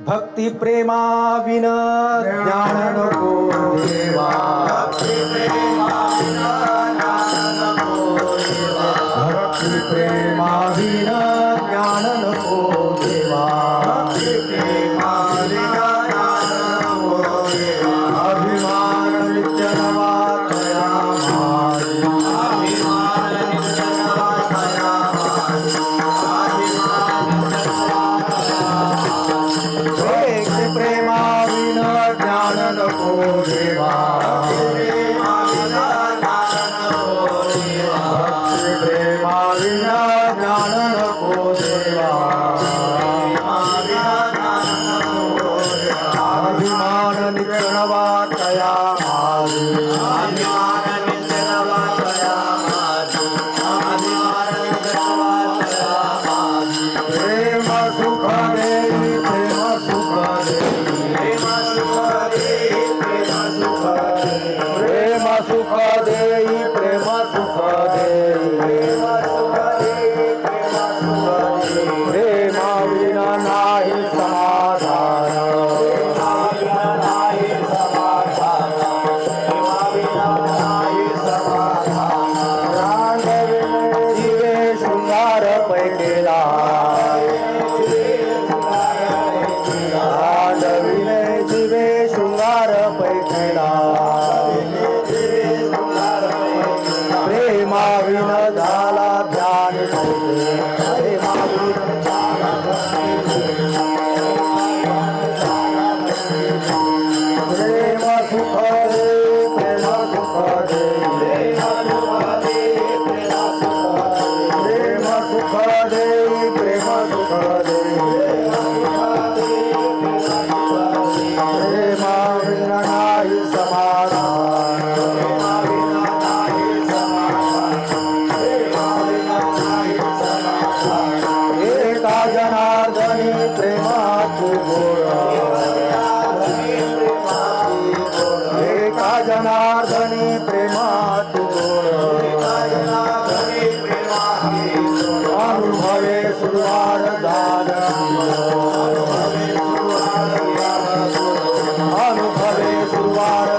भक्ती प्रेमा win ज्ञान नको देवा भक्ती प्रेमा विन ज्ञान नको देवा अभिमान नित्य नवा तया प्रेमा विन ज्ञान नको देवा प्रेमा विन ज्ञान नको देवा अभिमान निकळवा तया प्रेम सुख देई प्रेम सुख प्रेम सुख देई प्रेम सुख प्रेम विना नाही समाधान जीवे शृंगार पैकेला जीवे शृंगार पैकेला प्रेमा विन झाला ध्यान प्रेम सुख दे प्रेम सुख दे प्रेम सुख दे प्रेम सुख दे प्रेमा विन नाही समाधान एका जनार्दनी प्रेमाची गोड एका जनार्दनी प्रेमाची गोड अनुभवे सुरवार अनुभवे सुरवार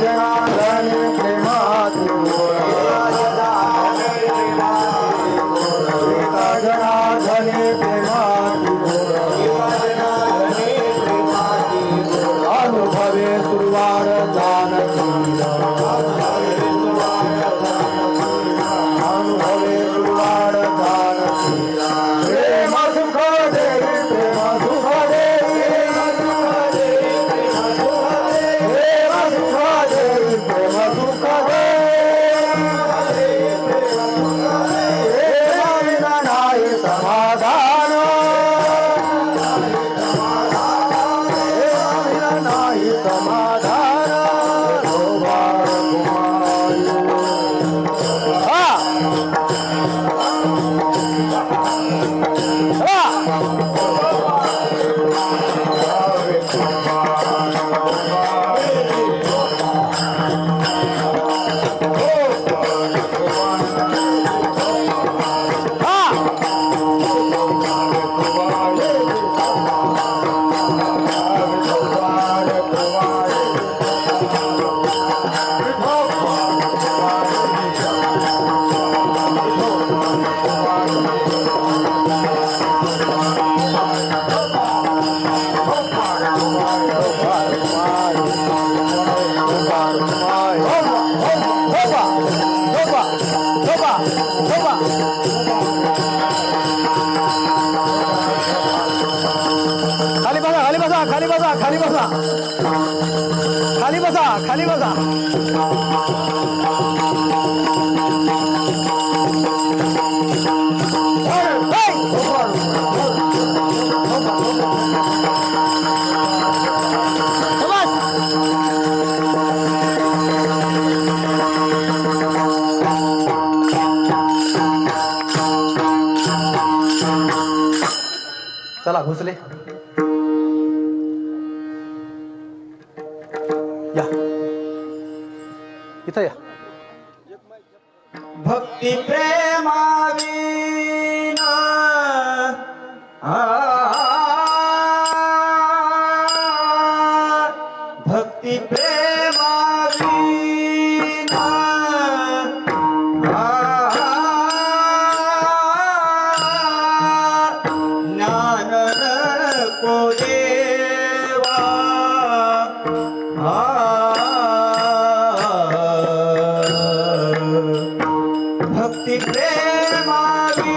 जनार्दनी प्रेमाची गोड एका जनार्दनी प्रेमाची गोड अनुभवे सुरवार अनुभवे सुरवार प्रेम सुख देई प्रेम सुख देई प्रेम सुख देई प्रेम सुख देई प्रेम विना नाही समाधान प्रेम विना नाही समाधान शोभार खाली बसा. चला घुसले या इथं या. भक्ती प्रेमाविना भक्ती प्रेमाविना ज्ञान नको देवा भक्ती प्रेमाविना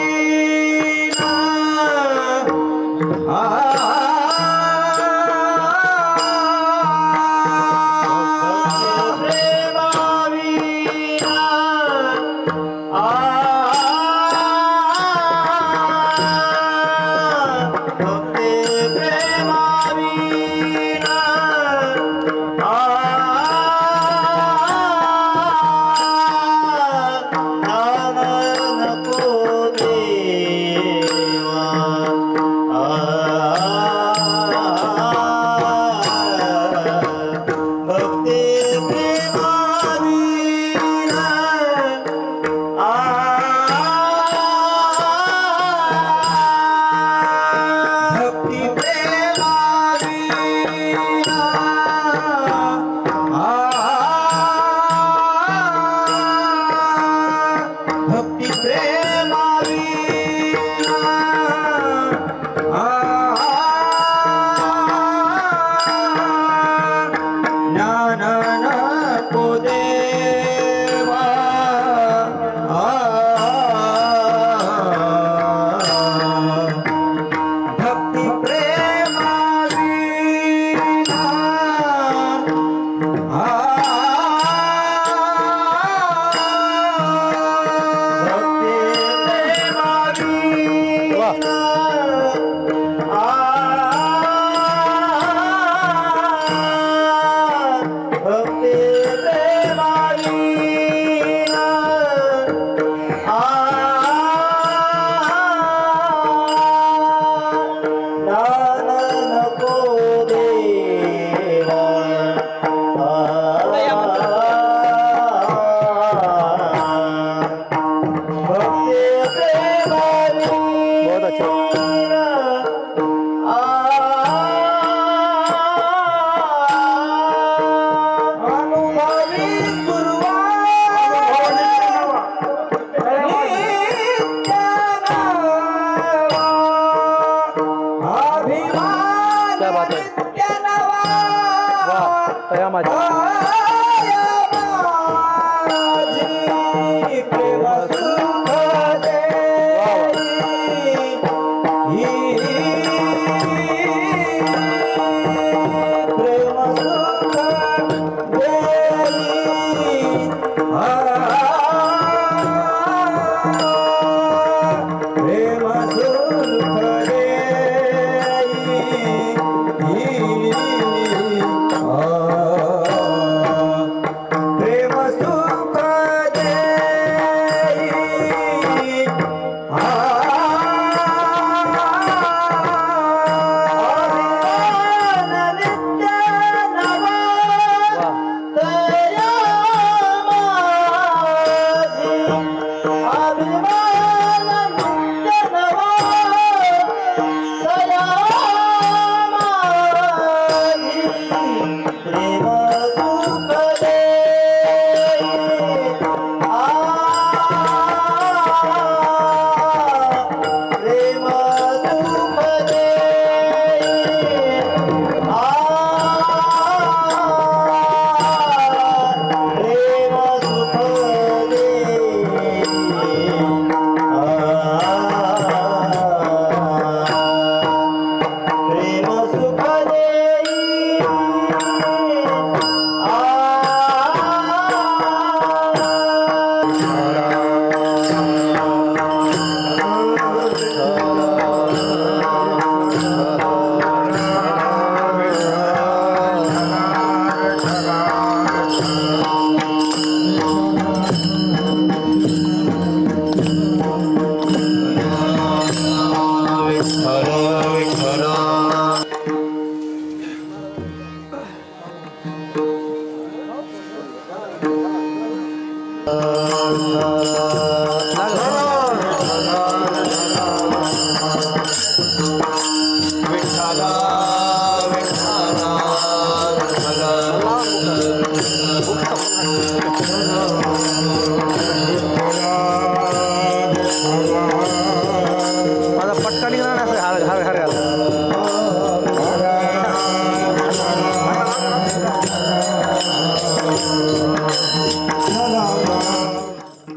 माझा पटका निघणार नाही असं हर हर हर घाल.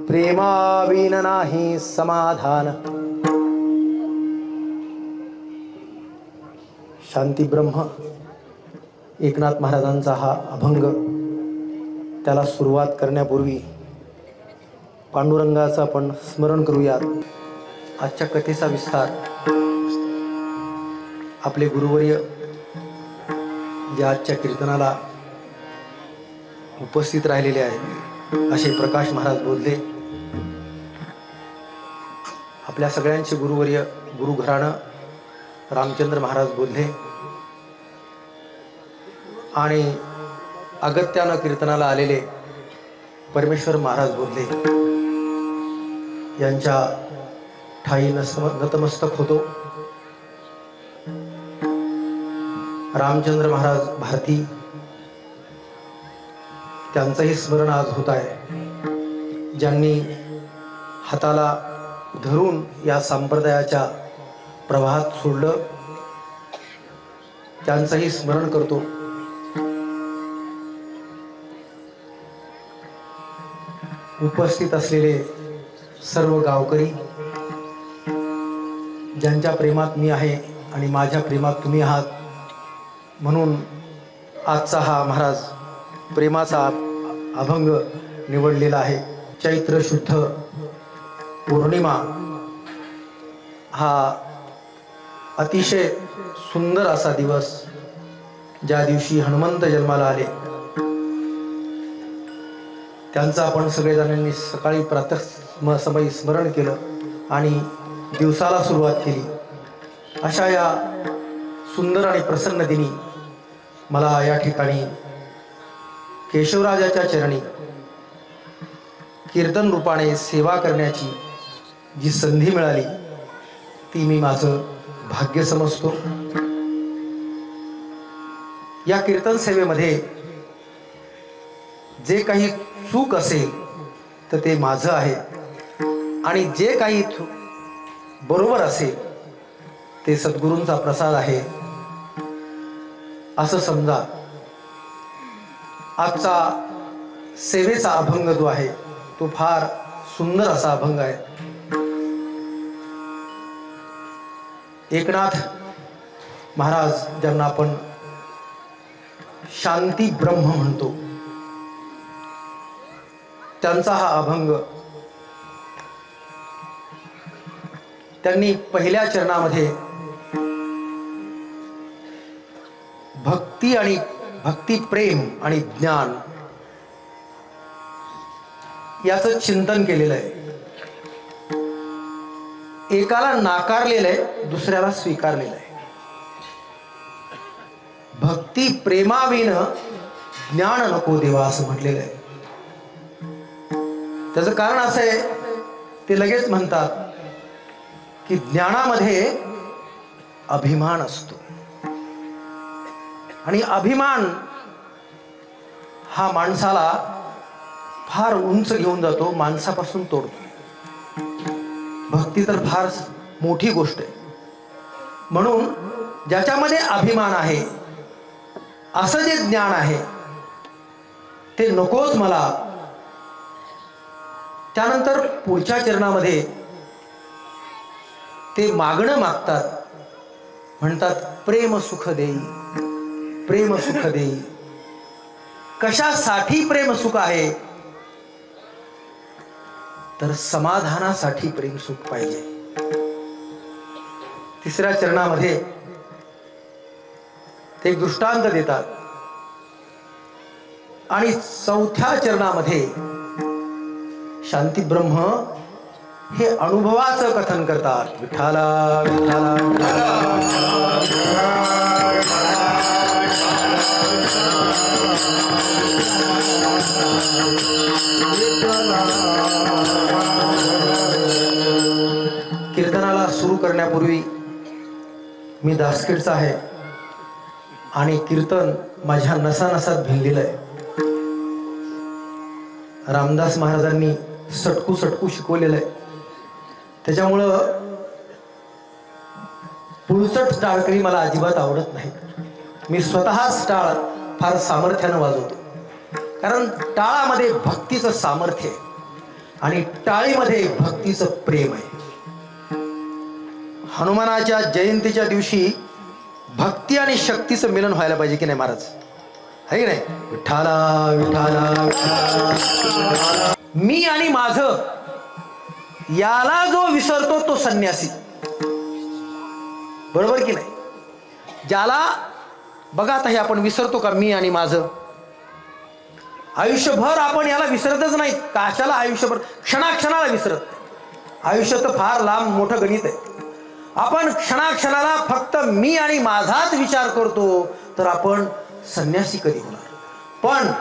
प्रेमाविन नाही समाधान. शांती ब्रह्म एकनाथ महाराजांचा हा अभंग, त्याला सुरुवात करण्यापूर्वी पांडुरंगाचं आपण स्मरण करूयात. आजच्या कथेचा विस्तार आपले गुरुवर्य जे आजच्या कीर्तनाला उपस्थित राहिलेले आहेत असे प्रकाश महाराज बोलले. आपल्या सगळ्यांचे गुरुवर्य गुरुघराणं रामचंद्र महाराज बोलले आणि अगत्यानं कीर्तनाला आलेले परमेश्वर महाराज बोलले. यांच्या ठाई नतमस्तक होतो. रामचंद्र महाराज भारती, त्यांचंही स्मरण आज होत आहे. ज्यांनी हाताला धरून या संप्रदायाच्या प्रवाहात सोडलं, त्यांचंही स्मरण करतो. उपस्थित असलेले सर्व गावकरी, ज्यांच्या प्रेमात मी आहे आणि माझ्या प्रेमात तुम्ही आहात, म्हणून आजचा हा महाराज प्रेमाचा अभंग निवडलेला आहे. चैत्र शुद्ध पौर्णिमा हा अतिशय सुंदर असा दिवस, ज्या दिवशी हनुमंत जन्माला आले. त्यांचं आपण सगळेजणांनी सकाळी प्रातःसमयी स्मरण केलं आणि दिवसाला सुरुवात केली. अशा या सुंदर आणि प्रसन्न दिनी मला या ठिकाणी केशवराजाच्या चरणी कीर्तन रूपाने सेवा करण्याची जी संधी मिळाली, ती मी माझं भाग्य समजतो. या कीर्तन सेवेमध्ये जे काही चूक असेल तर ते माझं आहे आणि जे काही बरोबर असेल ते सद्गुरूंचा प्रसाद आहे असं समजा. आजचा सेवेचा अभंग जो आहे तो फार सुंदर असा अभंग आहे. एकनाथ महाराज, ज्यांना आपण शांती ब्रह्म म्हणतो, त्यांचा हा अभंग त्यांनी पहिल्या चरणामध्ये भक्ती आणि भक्ती प्रेम आणि ज्ञान याचं चिंतन केलेलं आहे. एकाला नाकारलेलं आहे, दुसऱ्याला स्वीकारलेलं आहे. भक्ती प्रेमाविन ज्ञान नको देवा असं म्हटलेलं आहे. त्याचं कारण असं आहे, ते लगेच म्हणतात की ज्ञानामध्ये अभिमान असतो आणि अभिमान हा माणसाला फार उंच घेऊन जातो, माणसापासून तोडतो. भक्ती तर फार मोठी गोष्ट आहे. म्हणून ज्याच्यामध्ये अभिमान आहे असं जे ज्ञान आहे ते नकोच मला. त्यानंतर पुढच्या चरणामध्ये ते मागणं मागतात, म्हणतात प्रेम सुख देई, प्रेम सुख देई. कशासाठी प्रेम सुख आहे? तर समाधानासाठी प्रेम सुख पाहिजे. तिसऱ्या चरणामध्ये ते एक दृष्टांत देतात आणि चौथ्या चरणामध्ये शांती ब्रह्म हे अनुभवाचं कथन करतात. विठाला विठाला कीर्तनाला सुरू करण्यापूर्वी मी दासखेडचा आहे आणि कीर्तन माझ्या नसानसात भिनलेलं आहे. रामदास महाराजांनी सटकू सटकू शिकवलेलं आहे. त्याच्यामुळं पुलचट टाळकरी मला अजिबात आवडत नाही. मी स्वतःच टाळ फार सामर्थ्यानं वाजवतो, कारण टाळामध्ये भक्तीचं सामर्थ्य आहे आणि टाळीमध्ये भक्तीचं प्रेम आहे. हनुमानाच्या जयंतीच्या दिवशी भक्ती आणि शक्तीचं मिलन व्हायला पाहिजे की नाही महाराज, आहे की नाही? विठाला विठाला विठाला. मी आणि माझं याला जो विसरतो तो संन्यासी, बरोबर की नाही? ज्याला बघा आता हे आपण विसरतो का? मी आणि माझं आयुष्यभर आपण याला विसरतच नाही. कशाला आयुष्यभर? क्षणाक्षणाला विसरत. आयुष्य तर फार लांब मोठं गणित आहे. आपण क्षणाक्षणाला फक्त मी आणि माझाच विचार करतो, तर आपण संन्यासी कधी होणार? पण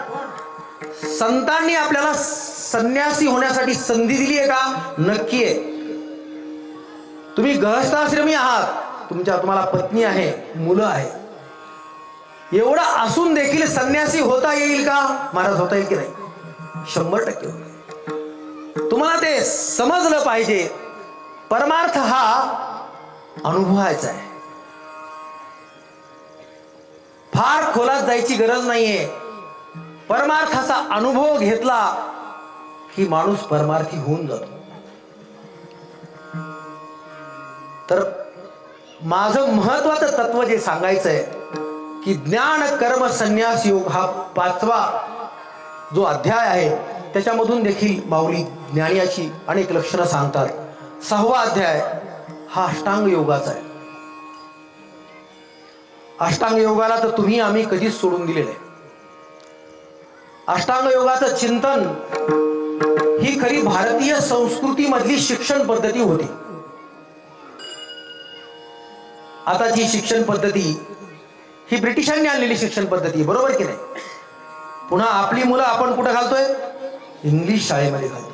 संतांनी आपल्याला संन्यासी होण्यासाठी संधी दिली आहे का? नक्की आहे. तुम्ही गृहस्थाश्रमी आहात, तुम्हाला पत्नी आहे, मुलं आहे, एवढं असून देखील संन्यासी होता येईल का? महाराज होता येईल की नाही? 100% होईल. तुम्हाला ते समजलं पाहिजे. परमार्थ हा अनुभवायचा आहे. फार खोलात जायची गरज नाहीये. परमार्थाचा अनुभव घेतला की माणूस परमार्थी होऊन जातो. तर माझं महत्वाचं तत्व जे सांगायचंय की ज्ञान कर्म संन्यास योग हा 5वा जो अध्याय आहे, त्याच्यामधून देखील माऊली ज्ञानियाची अनेक लक्षणं सांगतात. 6वा अध्याय हा अष्टांग योगाचा आहे. अष्टांग योगाला तर तुम्ही आम्ही कधीच सोडून दिलेलं आहे. अष्टांग योगाचं चिंतन ही खरी भारतीय संस्कृती मधली शिक्षण पद्धती होती. आताची शिक्षण पद्धती ही ब्रिटिशांनी आणलेली शिक्षण पद्धती, बरोबर की नाही? पुन्हा आपली मुलं आपण कुठं घालतोय? इंग्लिश शाळेमध्ये घालतोय.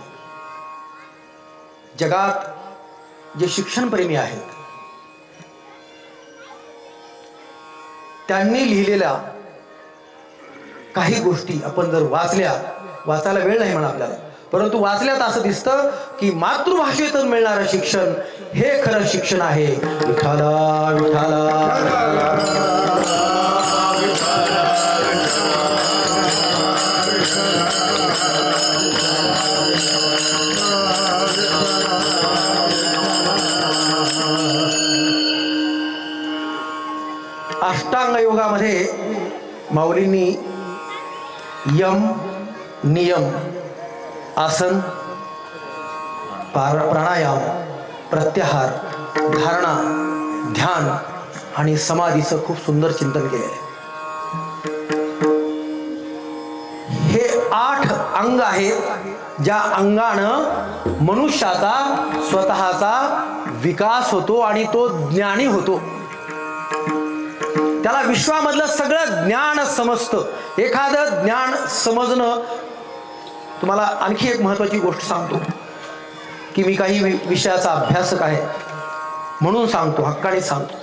जगात जे शिक्षणप्रेमी आहेत त्यांनी लिहिलेल्या काही गोष्टी आपण जर वाचायला वेळ नाही म्हणा आपल्याला, परंतु वाचल्यात असं दिसतं की मातृभाषेतून मिळणारं शिक्षण हे खरं शिक्षण आहे. विठाला विठाला. अष्टांग योगामध्ये माऊलींनी यम, नियम, आसन, प्राणायाम, प्रत्याहार, धारणा, ध्यान आणि समाधीचं खूप सुंदर चिंतन केलेलं आहे. हे 8 अंग आहेत ज्या अंगानं मनुष्याचा स्वतःचा विकास होतो आणि तो ज्ञानी होतो. त्याला विश्वामधलं सगळं ज्ञान समजतं. एखादं ज्ञान समजणं, तुम्हाला आणखी एक महत्वाची गोष्ट सांगतो की मी काही विषयाचा अभ्यासक आहे म्हणून सांगतो, हक्काने सांगतो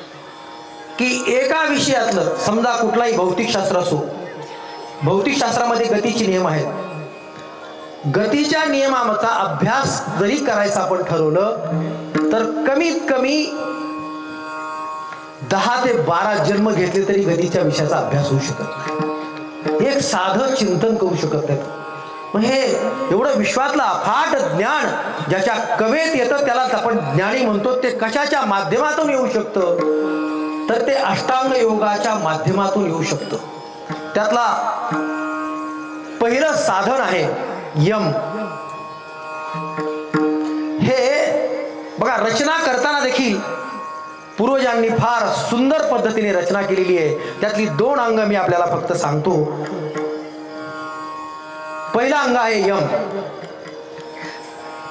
की एका विषयातलं, समजा कुठलाही भौतिकशास्त्र असो, भौतिकशास्त्रामध्ये गतीचे नियम आहेत. गतीच्या नियमाचा अभ्यास जरी करायचा आपण ठरवलं तर कमीत कमी 10 ते 12 जन्म घेतले तरी गतीच्या विषयाचा अभ्यास होऊ शकत नाही. एक साधं चिंतन करू शकत नाही. मग हे एवढं विश्वातलं अफाट ज्ञान ज्याच्या कवेत येतं त्यालाच आपण ज्ञानी म्हणतो. ते कशाच्या माध्यमातून येऊ शकतं? तर ते अष्टांग योगाच्या माध्यमातून येऊ शकतं. त्यातला पहिलं साधन आहे यम. हे बघा, रचना करताना देखील पूर्वजांनी फार सुंदर पद्धतीने रचना केलेली आहे. त्यातली 2 अंग मी आपल्याला फक्त सांगतो. पहिला अंग आहे यम.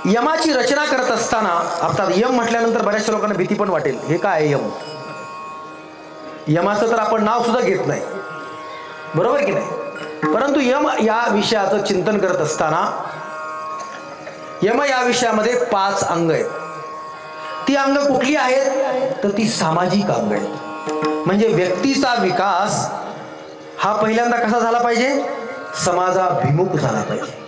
यमाची रचना करत असताना, अर्थात यम म्हटल्यानंतर बऱ्याचशा लोकांना भीती पण वाटेल, हे काय आहे यम? यमाचं तर आपण नाव सुद्धा घेत नाही, बरोबर की नाही? परंतु यम या विषयाचं चिंतन करत असताना यम या विषयामध्ये 5 अंग आहेत. ती अंग कुठली आहेत तर ती सामाजिक अंग आहेत. म्हणजे व्यक्तीचा विकास हा पहिल्यांदा कसा झाला पाहिजे, समाजाभिमुख झाला पाहिजे.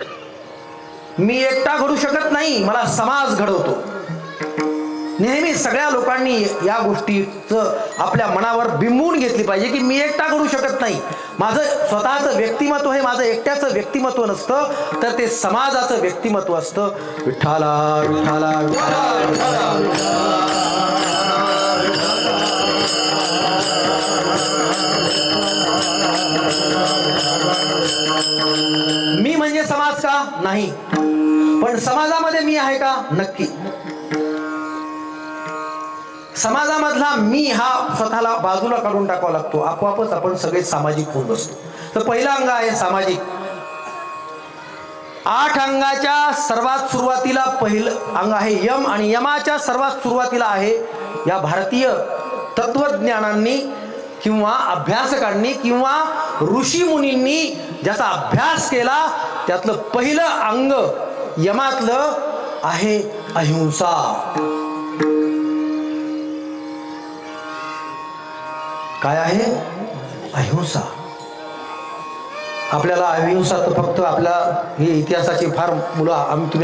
मी एकटा घडू शकत नाही, मला समाज घडवतो. नेहमी सगळ्या लोकांनी या गोष्टीचं आपल्या मनावर बिंबवून घेतली पाहिजे की मी एकटा घडू शकत नाही. माझं स्वतःचं व्यक्तिमत्व हे माझं एकट्याचं व्यक्तिमत्व नसतं, तर ते समाजाचं व्यक्तिमत्व असतं. विठ्ठला विठ्ठला मी म्हणजे समाज का नाही, पण समाजामध्ये मी आहे का, नक्की. समाजामधला मी हा स्वतःला बाजूला काढून टाकावा लागतो. आपोआपच आपण सगळे सामाजिक होऊन बसतो. तर पहिला अंग आहे सामाजिक. 8 अंगाच्या सर्वात सुरुवातीला पहिलं अंग आहे यम, आणि यमाच्या सर्वात सुरुवातीला आहे या भारतीय तत्वज्ञानांनी किंवा अभ्यासकांनी किंवा ऋषी मुनींनी ज्याचा अभ्यास केला त्यातलं पहिलं अंग यमातलं आहे अहिंसा. काय आहे अहिंसा. आपल्याला अहिंसा तर फक्त आपल्या हे इतिहासाची फार मुलं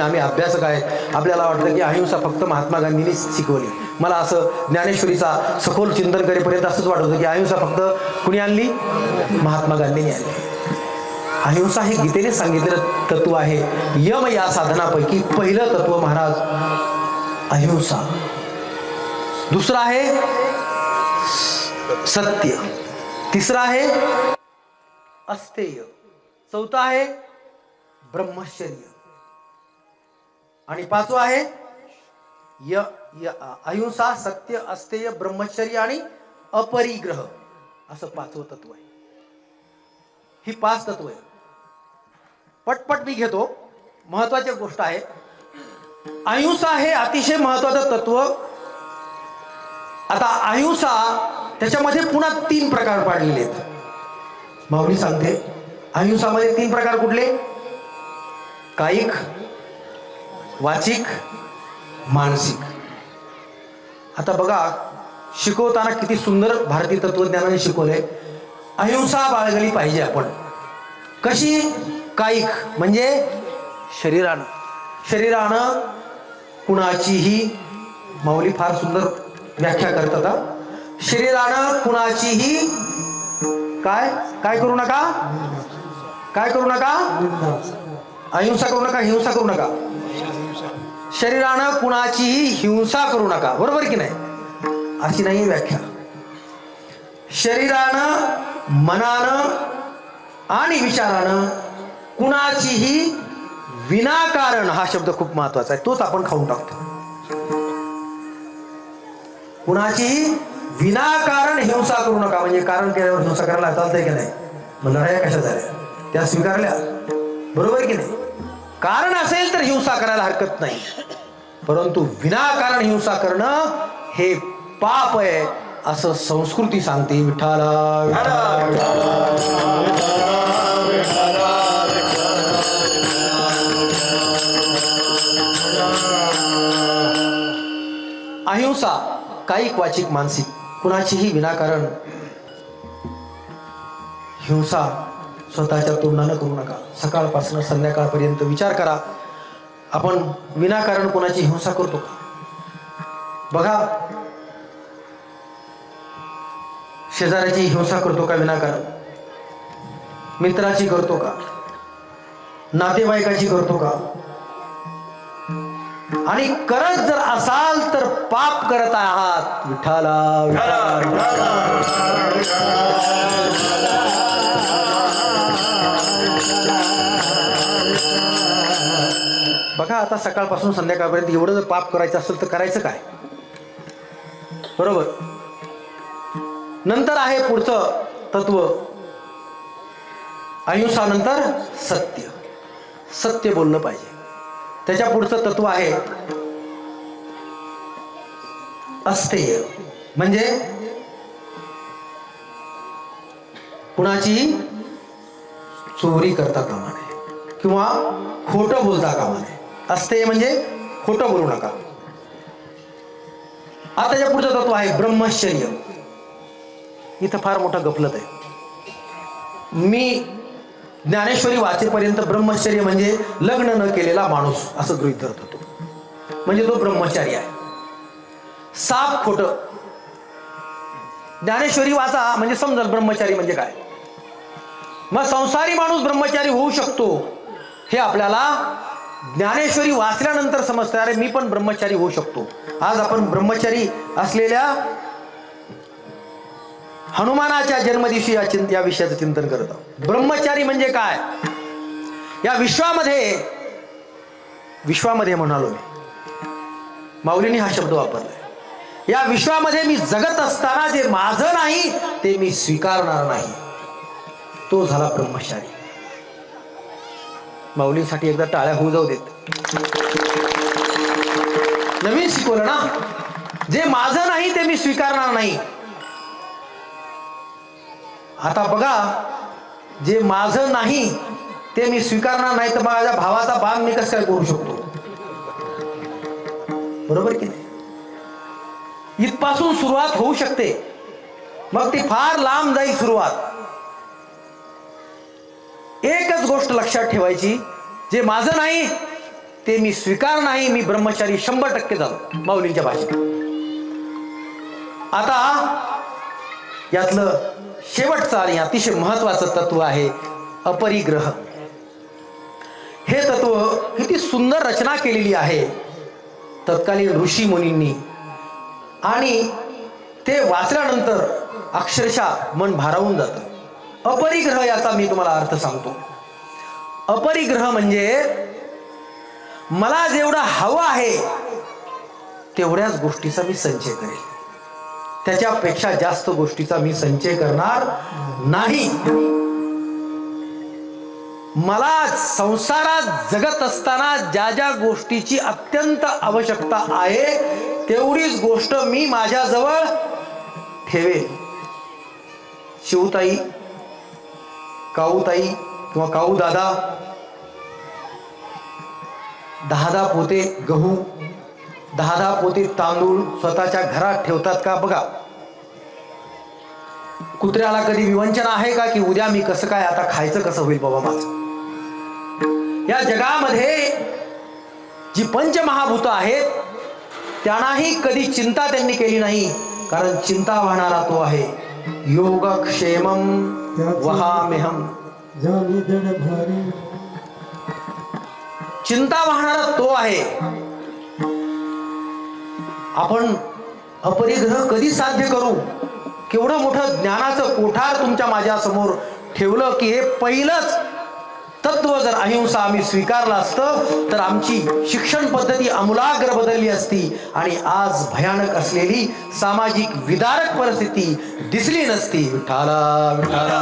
आम्ही अभ्यासक आहेत, आपल्याला वाटतं की अहिंसा फक्त महात्मा गांधींनीच शिकवली. मला असं ज्ञानेश्वरीचा सखोल चिंतन करेपर्यंत असंच वाटत होतं की अहिंसा फक्त कुणी आणली, महात्मा गांधींनी आणली. अहिंसा हे गीतेने सांगितलेलं तत्व आहे. यम या साधनापैकी पहिलं तत्व महाराज अहिंसा. दुसरं आहे सत्य. तिसरं आहे अस्तेय. चौथा आहे ब्रह्मचर्य. आणि 5वं आहे अहिंसा, सत्य, अस्तेय, ब्रह्मचर्य आणि अपरिग्रह. असं 5वं तत्व आहे. ही 5 तत्व आहे. पटपट मी घेतो. महत्वाची गोष्ट आहे. अहिंसा हे अतिशय महत्वाचं तत्व. आता अहिंसा त्याच्यामध्ये पुन्हा 3 प्रकार पाडलेले आहेत. माऊली सांगते अहिंसामध्ये 3 प्रकार कुठले, कायिक, वाचिक, मानसिक. आता बघा शिकवताना किती सुंदर भारतीय तत्वज्ञानाने शिकवले. अहिंसा बाळगली पाहिजे आपण. कशी, कायिक म्हणजे शरीरानं कुणाचीही, माऊली फार सुंदर व्याख्या करतात. शरीरानं कुणाचीही काय काय करू नका, काय करू नका, अहिंसा करू नका, हिंसा करू नका. शरीरानं कुणाचीही हिंसा करू नका. बरोबर की नाही, अशी नाही व्याख्या. शरीरानं, मनानं आणि विचारानं कुणाचीही विनाकारण, हा शब्द खूप महत्वाचा आहे, तोच आपण खाऊन टाकतो. कुणाचीही विनाकारण हिंसा करू नका. म्हणजे कारण केल्यावर हिंसा करायला चालतंय की नाही, मग लढाया कशा झाल्या त्या स्वीकारल्या, बरोबर की नाही. कारण असेल तर हिंसा करायला हरकत नाही, परंतु विनाकारण हिंसा करणं हे पाप आहे असं संस्कृती सांगते. विठ्ठला अहिंसा कायिक, वाचिक, मानसिक. कुणाचीही विनाकारण हिंसा स्वतःच्या तोंडानं करू नका. सकाळपासून संध्याकाळपर्यंत विचार करा, आपण विनाकारण कोणाची हिंसा करतो का? बघा, शेजाऱ्याची हिंसा करतो का विनाकारण? मित्राची करतो का? नातेवाईकाची करतो का? आणि करत जर असाल तर पाप करत आहात. विठ्ठला बघा, आता सकाळपासून संध्याकाळपर्यंत एवढं जर पाप करायचं असेल तर करायचं काय, बरोबर. नंतर आहे पुढचं तत्व अहिंसा नंतर सत्य. सत्य बोललं पाहिजे. त्याच्या पुढचं तत्व आहे अस्तेय, म्हणजे कुणाची चोरी करता कामा नये किंवा खोटं बोलता कामा नये. अस्तेय म्हणजे खोटं बोलू नका. आता त्याच्या पुढचा तत्व आहे ब्रह्मचर्य. इथं फार मोठा गफलत आहे. मी ज्ञानेश्वरी वाचेपर्यंत ब्रह्मचर्य म्हणजे लग्न न केलेला माणूस असं गृहीत धरत होतो. म्हणजे तो ब्रह्मचारी आहे. साप खोट. ज्ञानेश्वरी वाचा म्हणजे समजल ब्रह्मचारी म्हणजे काय. मग संसारी माणूस ब्रह्मचारी होऊ शकतो हे आपल्याला ज्ञानेश्वरी वाचल्यानंतर समजतं. अरे मी पण ब्रह्मचारी होऊ शकतो. आज आपण ब्रह्मचारी असलेल्या हनुमानाच्या जन्मदिवशी या विषयाचं चिंतन करत आहोत. ब्रह्मचारी म्हणजे काय. या विश्वामध्ये म्हणालो मी, माऊलींनी हा शब्द वापरलाय. या विश्वामध्ये मी जगत असताना जे माझं नाही ते मी स्वीकारणार नाही, तो झाला ब्रह्मचारी. माऊलींसाठी एकदा टाळ्या होऊ जाऊ देत. नवीन शिकवलं ना. जे माझं नाही ते मी स्वीकारणार नाही. आता बघा, जे माझं नाही ते मी स्वीकारणार नाही तर माझ्या भावाचा भाग मी कसं काय करू शकतो. बरोबर की नाही. इथपासून सुरुवात होऊ शकते, मग ती फार लांब जाईल सुरुवात. एकच गोष्ट लक्षात ठेवायची, जे माझं नाही ते मी स्वीकार नाही, मी ब्रह्मचारी 100% झालो माऊलींच्या भाषेत. आता यातलं शेवटचं आणि अतिशय महत्वाचं तत्व आहे अपरिग्रह. हे तत्व किती सुंदर रचना केलेली आहे तत्कालीन ऋषी मुनींनी, आणि ते वाचल्यानंतर अक्षरशः मन भारावून जातं. अपरिग्रह याचा मी तुम्हाला अर्थ सांगतो. अपरिग्रह म्हणजे मला जेवढं हवं आहे तेवढ्याच गोष्टीचा मी संचय करेल, त्याच्यापेक्षा जास्त गोष्टीचा मी संचय करणार नाही. मला संसारात जगत असताना ज्या ज्या गोष्टीची अत्यंत आवश्यकता आहे तेवढीच गोष्ट मी माझ्याजवळ ठेवेल. शिवताई, काऊताई किंवा काऊ दादा 10 पोते गहू, 10 पोते तांदूळ स्वतःच्या घरात ठेवतात का बघा. कुत्र्याला कधी विवंचना आहे का की उद्या मी कसं काय आता खायचं कसं होईल बाबा माझं. या जगामध्ये जी पंचमहाभूत आहेत त्यांनाही कधी चिंता त्यांनी केली नाही, कारण चिंता वाहणारा तो आहे योगक्षेमं वहाम्यहम्. चिंता वाहणारा तो आहे. आपण अपरिग्रह कधी साध्य करू. केवढं मोठं ज्ञानाचं कोठार तुमच्या माझ्या समोर ठेवलं की हे पहिलंच तत्व जर अहिंसा आम्ही स्वीकारलं असतं तर आमची शिक्षण पद्धती आमूलाग्र बदलली असती आणि आज भयानक असलेली सामाजिक विदारक परिस्थिती दिसली नसती. विठाला विठाला.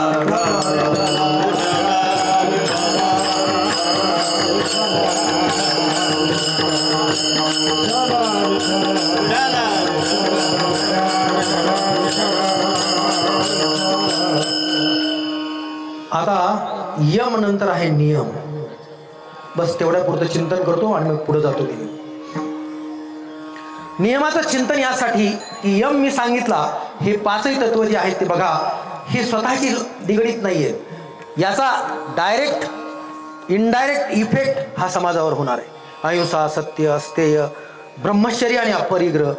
आता यम नंतर आहे नियम. बस तेवढ्या पुरतं चिंतन करतो आणि मग पुढे जातो. नियमाचं चिंतन यासाठी की यम मी सांगितला हे 5ही तत्व जे आहेत ते बघा, हे स्वतःची निगडीत नाहीये. याचा डायरेक्ट इनडायरेक्ट इफेक्ट हा समाजावर होणार आहे. अहिंसा, सत्य, अस्तेय, ब्रह्मचर्य आणि अपरिग्रह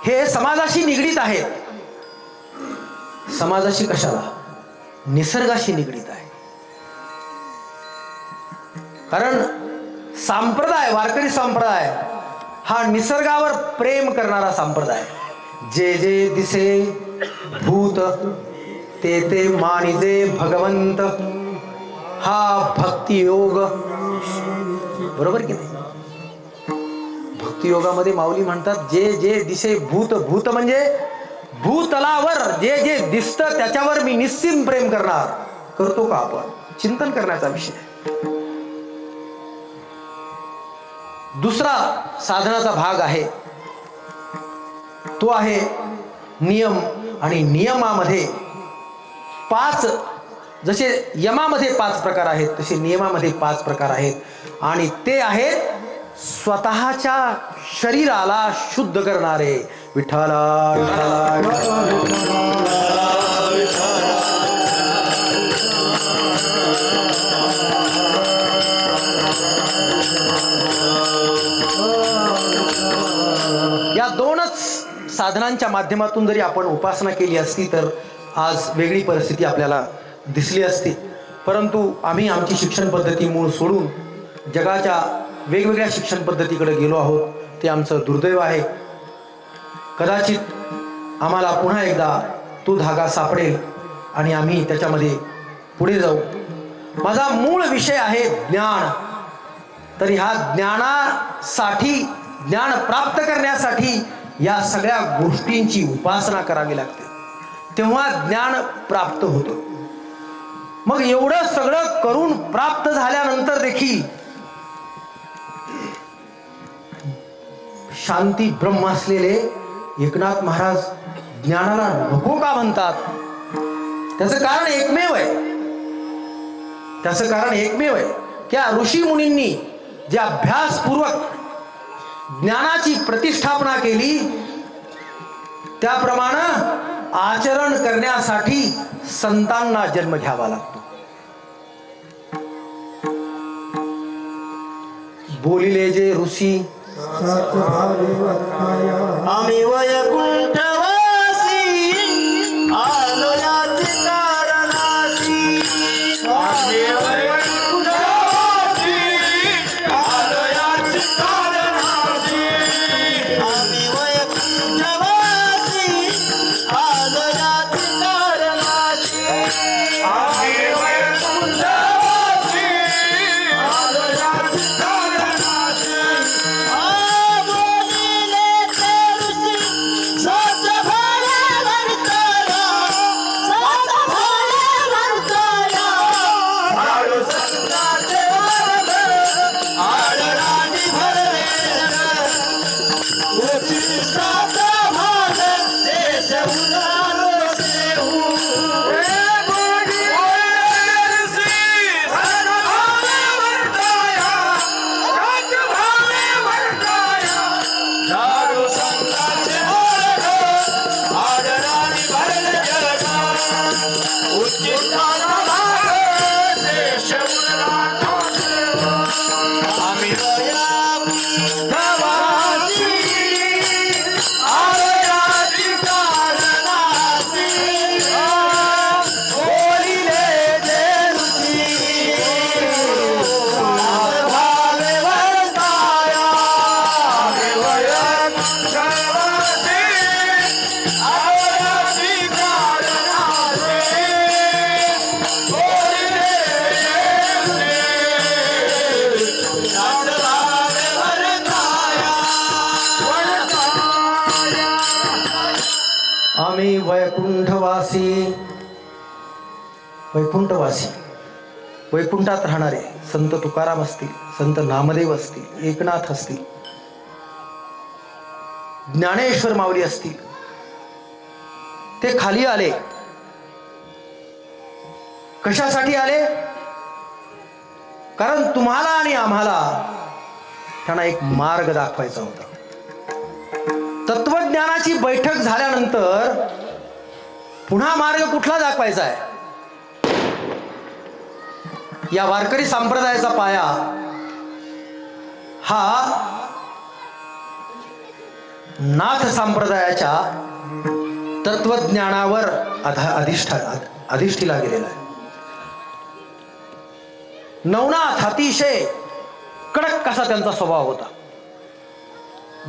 हे समाजाशी निगडीत आहेत. समाजाशी कशाला, निसर्गाशी निगडीत आहे. कारण संप्रदाय, वारकरी संप्रदाय हा निसर्गावर प्रेम करणारा संप्रदाय. जे जे दिसे भूत ते ते मानिजे भगवंत, हा भक्ती योग. बरोबर की नाही. भक्ती योगामध्ये माऊली म्हणतात जे जे दिसे भूत. भूत म्हणजे भूतलावर जे जे दिसतं त्याच्यावर मी निश्चित प्रेम करणार. करतो का आपण. चिंतन करण्याचा विषय. दुसरा साधनाचा भाग आहे तो आहे नियम. आणि नियमामध्ये 5 जसे यमामध्ये 5 प्रकार आहेत तसे नियमामध्ये 5 प्रकार आहेत आणि ते आहेत स्वतःच्या शरीराला शुद्ध करणारे. विठ्ठला विठ्ठला या 2च साधनांच्या माध्यमातून जरी आपण उपासना केली असती तर आज वेगळी परिस्थिती आपल्याला दिसली असती. परंतु आम्ही आमची शिक्षण पद्धती मूळ सोडून जगाच्या वेगवेगळ्या शिक्षण पद्धतीकडे गेलो आहोत. ते आमचं दुर्दैव आहे. कदाचित आम्हाला पुन्हा एकदा तो धागा सापडेल आणि आम्ही त्याच्यामध्ये पुढे जाऊ. माझा मूळ विषय आहे ज्ञान. तर ह्या ज्ञानासाठी, ज्ञान प्राप्त करण्यासाठी या सगळ्या गोष्टींची उपासना करावी लागते, तेव्हा ज्ञान प्राप्त होतं. मग एवढं सगळं करून प्राप्त झाल्यानंतर देखील शांती ब्रह्म असलेले एकनाथ महाराज ज्ञानाला नको का म्हणतात? त्याचं कारण एकमेव आहे. त्याचं कारण एकमेव आहे की ऋषी मुनींनी जे अभ्यासपूर्वक ज्ञानाची प्रतिष्ठापना केली त्याप्रमाणे आचरण करण्यासाठी संतांना जन्म घ्यावा लागतो. बोलिले जे ऋषी आम्ही वैकुंठवासी आलो याच कारणासी. आम्ही वैकुंठवासी आलो याच कारणासी. आम्ही वैकुंठवासी आलो याच कारणासी. आम्ही वैकुंठवासी आलो याच कारणासी. आम्ही वैकुंठवासी, वैकुंठवासी वैकुंठात राहणारे संत तुकाराम असतील, संत नामदेव असतील, एकनाथ असतील, ज्ञानेश्वर माऊली असतील, ते खाली आले. कशासाठी आले? कारण तुम्हाला आणि आम्हाला त्यांना एक मार्ग दाखवायचा होता. तत्वज्ञानाची बैठक झाल्यानंतर पुन्हा मार्ग कुठला दाखवायचा आहे? या वारकरी संप्रदायाचा पाया हा नाथ संप्रदायाच्या तत्वज्ञानावर अधिष्ठिला गेलेला आहे. नवनाथ अतिशय कडक कसा त्यांचा स्वभाव होता.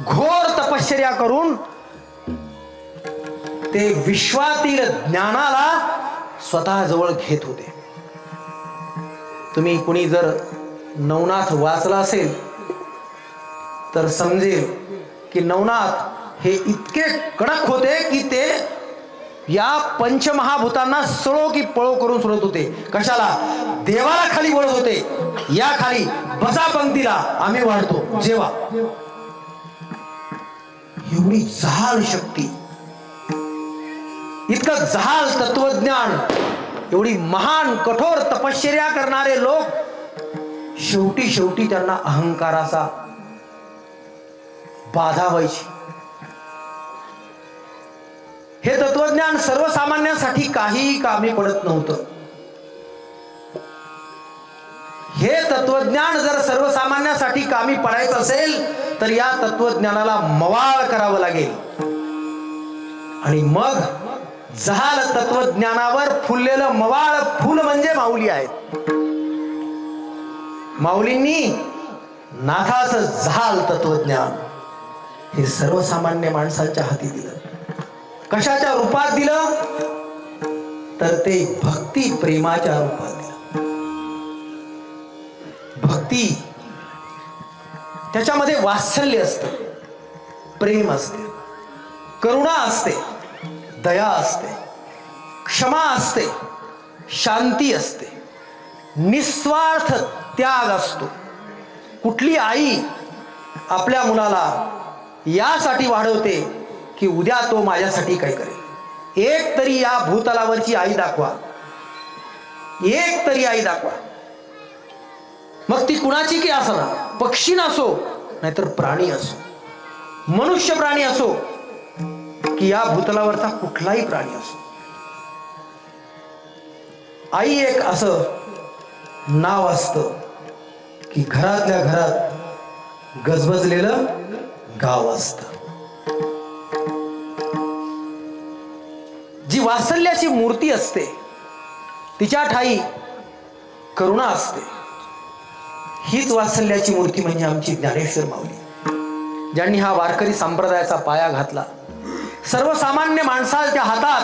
घोर तपश्चर्या करून ते विश्वातील ज्ञानाला स्वतः जवळ घेत होते. तुम्ही कुणी जर नवनाथ वाचला असेल तर समजेल की नवनाथ हे इतके कडक होते की ते या पंचमहाभूतांना सळो की पळो करून सोडत होते. कशाला? देवाला खाली वळत होते. या खाली बसा पंक्तीला, आम्ही वाढतो जेवा. एवढी जहाल शक्ती, इतकं जहाल तत्वज्ञान, एवढी महान कठोर तपश्चर्या करणारे लोक शेवटी त्यांना अहंकाराचा बाधा व्हायची. हे तत्वज्ञान सर्वसामान्यांसाठी काहीही कामी पडत नव्हतं. हे तत्वज्ञान जर सर्वसामान्यांसाठी कामी पडायचं असेल तर या तत्वज्ञानाला मवाळ करावं लागेल. आणि मग जहाल तत्वज्ञानावर फुललेलं मवाळ फुल म्हणजे माऊली आहेत. माऊलींनी नाथाचं जहाल तत्वज्ञान हे सर्वसामान्य माणसांच्या हाती दिलं. कशाच्या रूपात दिलं तर ते भक्ती प्रेमाच्या रूपात दिलं. भक्ती त्याच्यामध्ये वात्सल्य असतं, प्रेम असते, करुणा असते, दया असते, क्षमा असते, शांती असते, निस्वार्थ त्याग असतो. कुठली आई आपल्या मुलाला यासाठी वाढवते की उद्या तो माझ्यासाठी काय करेल. एक तरी या भूतलावरची आई दाखवा, एक तरी आई दाखवा. मग ती कुणाची की असना, पक्षी नसो नाहीतर प्राणी असो, मनुष्य प्राणी असो की या भूतलावरचा कुठलाही प्राणी असो. आई एक असं नाव असतं की घरातल्या घरात गजबजलेलं गाव असतं. जी वात्सल्याची मूर्ती असते तिच्या ठाई करुणा असते. हीच वात्सल्याची मूर्ती म्हणजे आमची ज्ञानेश्वर माऊली, ज्यांनी हा वारकरी संप्रदायाचा पाया घातला. सर्वसामान्य माणसाच्या हातात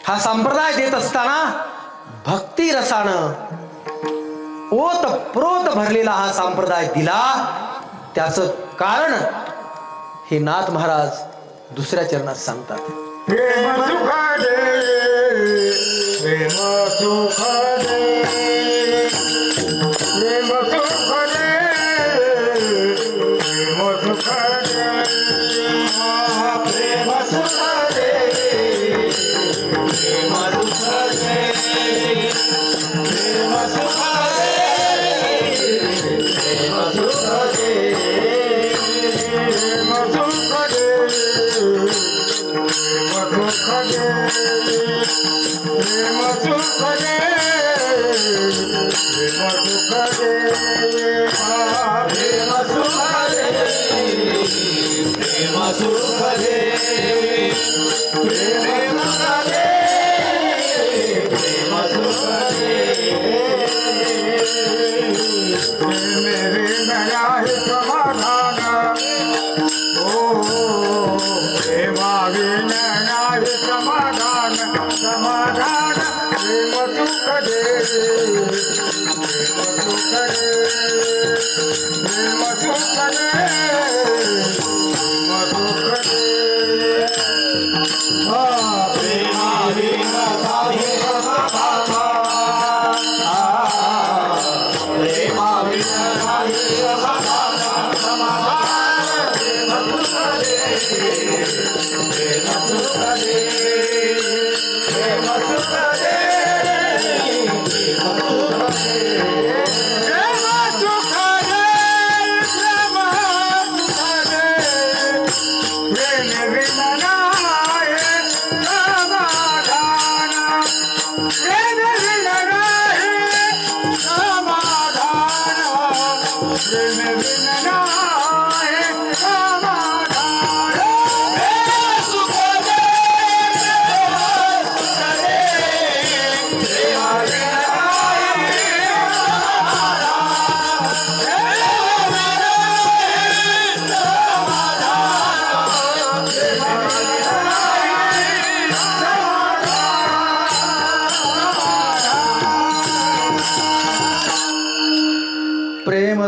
हा संप्रदाय देत असताना भक्ती रसानं ओतप्रोत भरलेला हा संप्रदाय दिला. त्याचं कारण हे नाथ महाराज दुसऱ्या चरणात सांगतात. प्रेम सुख दे, प्रेम सुख दे, प्रेम सुख दे, प्रेम सुख दे, प्रेम सुख दे, प्रेम सुख दे, प्रेम सुख दे, प्रेम सुख दे, प्रेम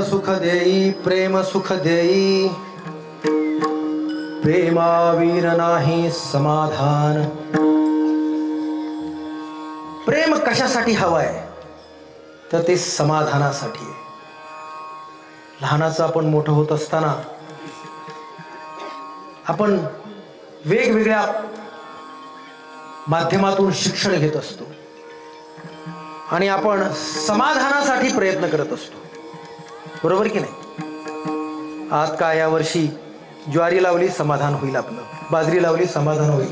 सुख दे. प्रेम सुख देई, प्रेमावीर नाही समाधान. प्रेम कशासाठी हवंय तर ते समाधानासाठी आहे. लहानाचं आपण मोठं होत असताना आपण वेगवेगळ्या माध्यमातून शिक्षण घेत असतो आणि आपण समाधानासाठी प्रयत्न करत असतो, बरोबर की नाही? आज का यावर्षी ज्वारी लावली समाधान होईल, आपलं बाजरी लावली समाधान होईल,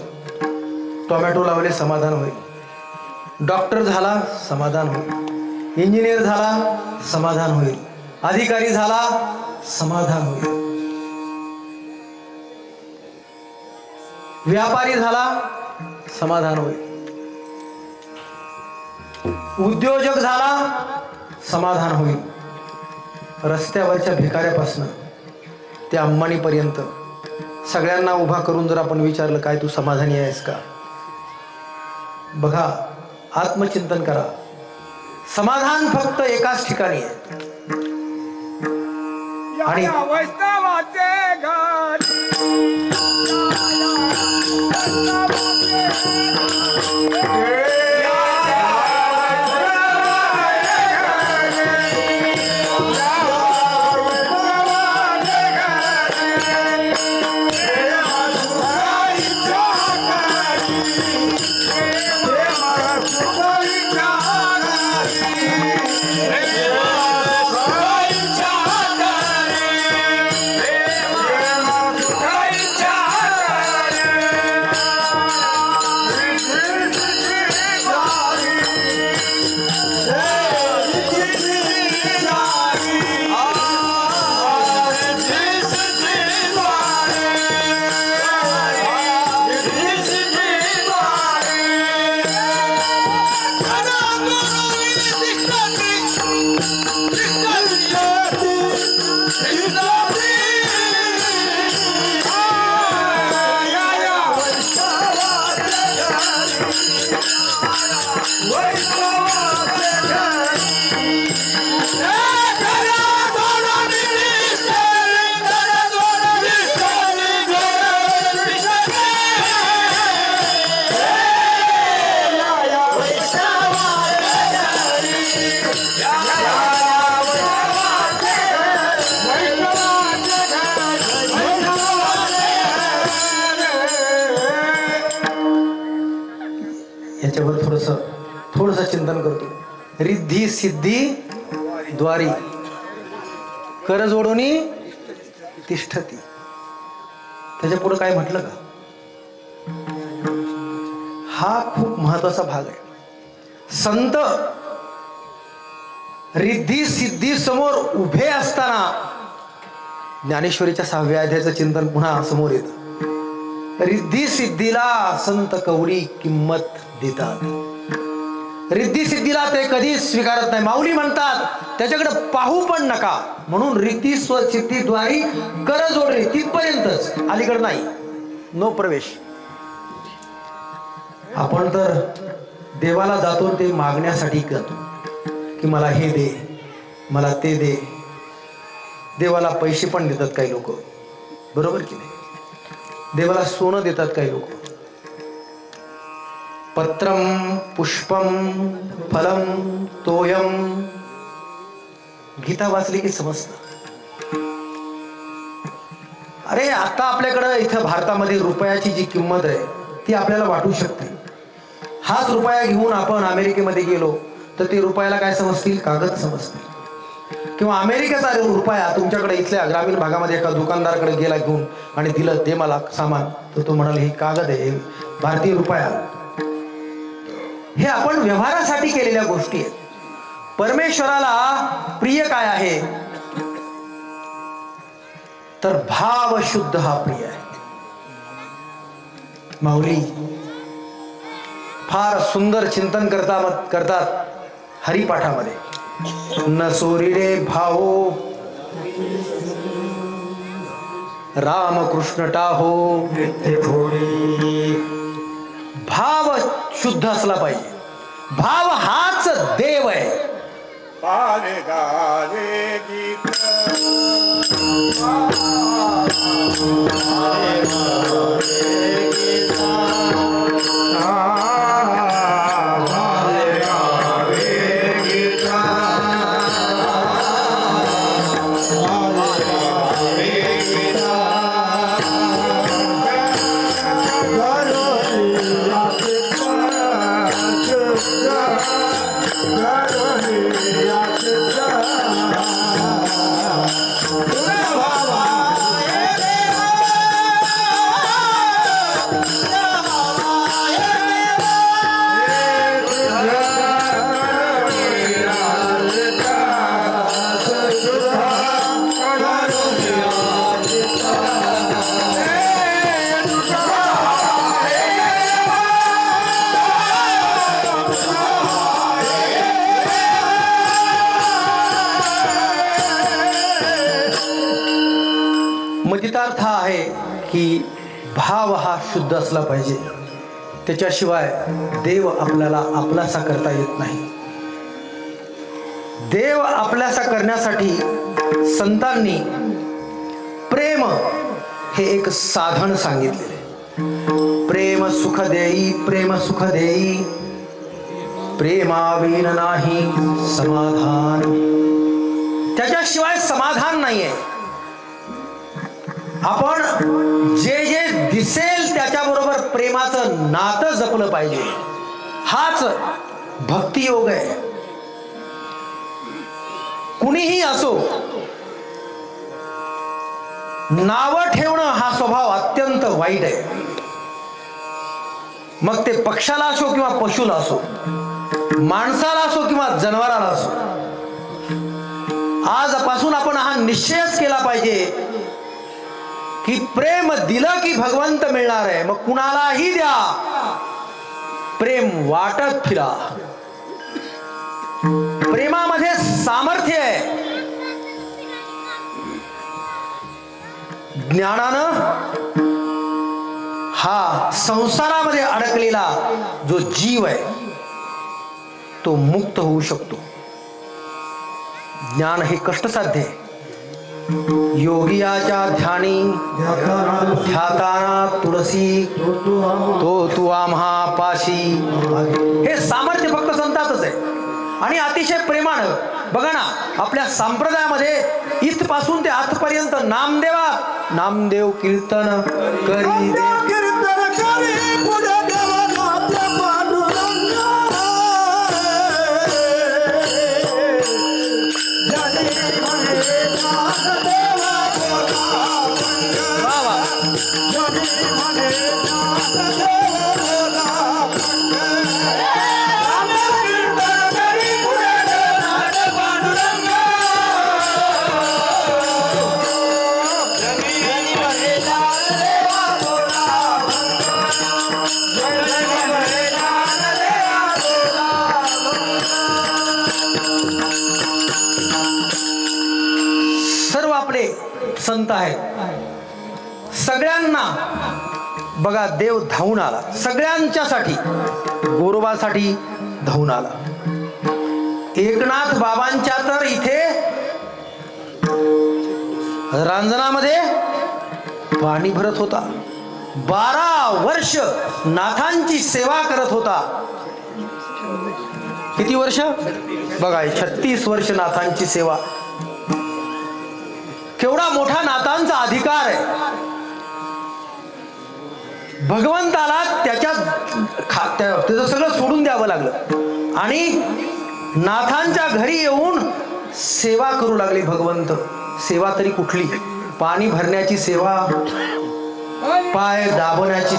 टोमॅटो लावले समाधान होईल, डॉक्टर झाला समाधान होईल, इंजिनियर झाला समाधान होईल, अधिकारी झाला समाधान होईल, व्यापारी झाला समाधान होईल, उद्योजक झाला समाधान होईल. रस्त्यावरच्या भिकाऱ्यापासून ते अंबानीपर्यंत सगळ्यांना उभा करून जर आपण विचारलं काय तू समाधानी आहेस का, बघा, आत्मचिंतन करा. समाधान फक्त एकाच ठिकाणी आहे आणि वैष्णवाचे याच्यावर थोडस चिंतन करतो. रिद्धी सिद्धी द्वारी कर जोडोनी तिष्ठती. त्याच्या पुढे काय म्हटलं का? हा खूप महत्वाचा भाग आहे. संत रिद्धी सिद्धी समोर उभे असताना ज्ञानेश्वरीच्या 6व्या अध्यायाचं चिंतन पुन्हा समोर येतं. रिद्धी सिद्धीला संत कवडी किंमत देतात. रिद्धी सिद्धीला ते कधीच स्वीकारत नाही. माऊली म्हणतात त्याच्याकडे पाहू पण नका, म्हणून रिद्धी सिद्धीद्वारी कर जोडणे तिथपर्यंतच, अलीकडे नाही, नो प्रवेश. आपण तर देवाला जातो ते मागण्यासाठी करतो की मला हे दे, मला ते दे. देवाला पैसे पण देतात काही लोक, बरोबर की नाही? देवाला सोनं देतात काही लोक. पत्रम पुष्पम फलम तोयम. गीता वाचली की समजतं. अरे आता आपल्याकडं इथं भारतामध्ये रुपयाची जी किंमत आहे ती आपल्याला वाटू शकते. हाच रुपया घेऊन आपण अमेरिकेमध्ये गेलो तर ते रुपयाला काय समजतील? कागद समजतील. किंवा अमेरिकेचा रुपया तुमच्याकडे इथल्या ग्रामीण भागामध्ये एका दुकानदाराकडे गेला घेऊन आणि दिलं ते मला सामान, तर तो म्हणाल हे कागद आहे, भारतीय रुपया. हे आपण व्यवहारासाठी केलेल्या गोष्टी आहेत. परमेश्वराला प्रिय काय आहे तर भाव शुद्ध हा प्रिय आहे. माऊली फार सुंदर चिंतन करतात हरिपाठामध्ये. न सोरिडे भावो रामकृष्ण टाहो. भाव शुद्ध असला पाहिजे. भाव हाच देव आहे. पाले गाले गीत मतितार्थ हा आहे की भाव हा शुद्ध असला पाहिजे, त्याच्याशिवाय देव आपल्याला आपलासा करता येत नाही. देव आपलासा करण्यासाठी संतांनी प्रेम हे एक साधन सांगितलेले. प्रेम सुख देई, प्रेम सुख देई, प्रेमाविन नाही समाधान. त्याच्याशिवाय समाधान नाहीये. आपण जे जे दिसेल त्याच्याबरोबर प्रेमाचं नातं जपलं पाहिजे. हाच भक्तियोग आहे. कुणीही असो, नावं ठेवणं हा स्वभाव अत्यंत वाईट आहे. मग ते पक्षाला असो किंवा पशुला असो, माणसाला असो किंवा जनावराला असो. आजपासून आपण हा निश्चयच केला पाहिजे की प्रेम दिलं की भगवंत मिळणार आहे. मग कुणालाही द्या, प्रेम वाटत फिरा. प्रेमामध्ये सामर्थ्य आहे. ज्ञानानं हा संसारामध्ये अडकलेला जो जीव आहे तो मुक्त होऊ शकतो. ज्ञान हे कष्टसाध्य आहे. योगियाच्या ध्यानी ध्याताना तुळसी तो तू आम्हा पाशी. हे सामर्थ्य फक्त संतातच आहे आणि अतिशय प्रेमानं. बघा ना, आपल्या संप्रदायामध्ये इथपासून ते आतपर्यंत नामदेवा नामदेव कीर्तन करी संत आहेत. सगळ्यांना बघा देव धावून आला. सगळ्यांच्यासाठी, गोरोबासाठी धावून आला. एकनाथ बाबांच्या तर इथे रांजणामध्ये पाणी भरत होता. 12 वर्ष नाथांची सेवा करत होता. किती वर्ष बघा, 36 वर्ष नाथांची सेवा. केवढा मोठा नाथांचा अधिकार आहे. भगवंताला त्याचं सगळं सोडून द्यावं लागलं आणि नाथांच्या घरी येऊन सेवा करू लागले भगवंत. सेवा तरी कुठली? पाणी भरण्याची सेवा, पाय दाबण्याची.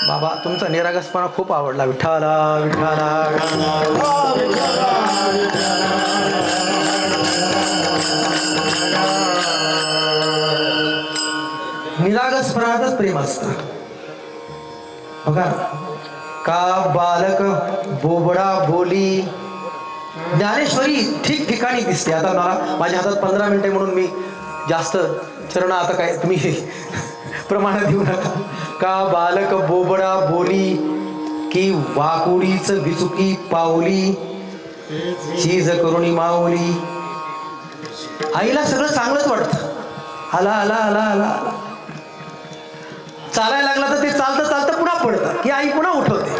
बाबा, तुमचा निरागसपणा खूप आवडला. विठ्ठला विठ्ठला. निरागसपणातच प्रेम असतं. बघा का बालक बोबडा बोली. ज्ञानेश्वरी ठिकठिकाणी दिसते. आता मला माझ्या हातात 15 मिनिटे म्हणून मी जास्त चरण आता काय तुम्ही प्रमाणात देऊ नका. का बालक बोबडा बोली की वाकुडीच बिचुकी पावली चीज करुणी माऊली. आईला सगळं चांगलंच वाटतं. आला आला आला आला आला चालायला लागला तर ते चालतं चालतं पुन्हा पडतं की आई पुन्हा उठवते.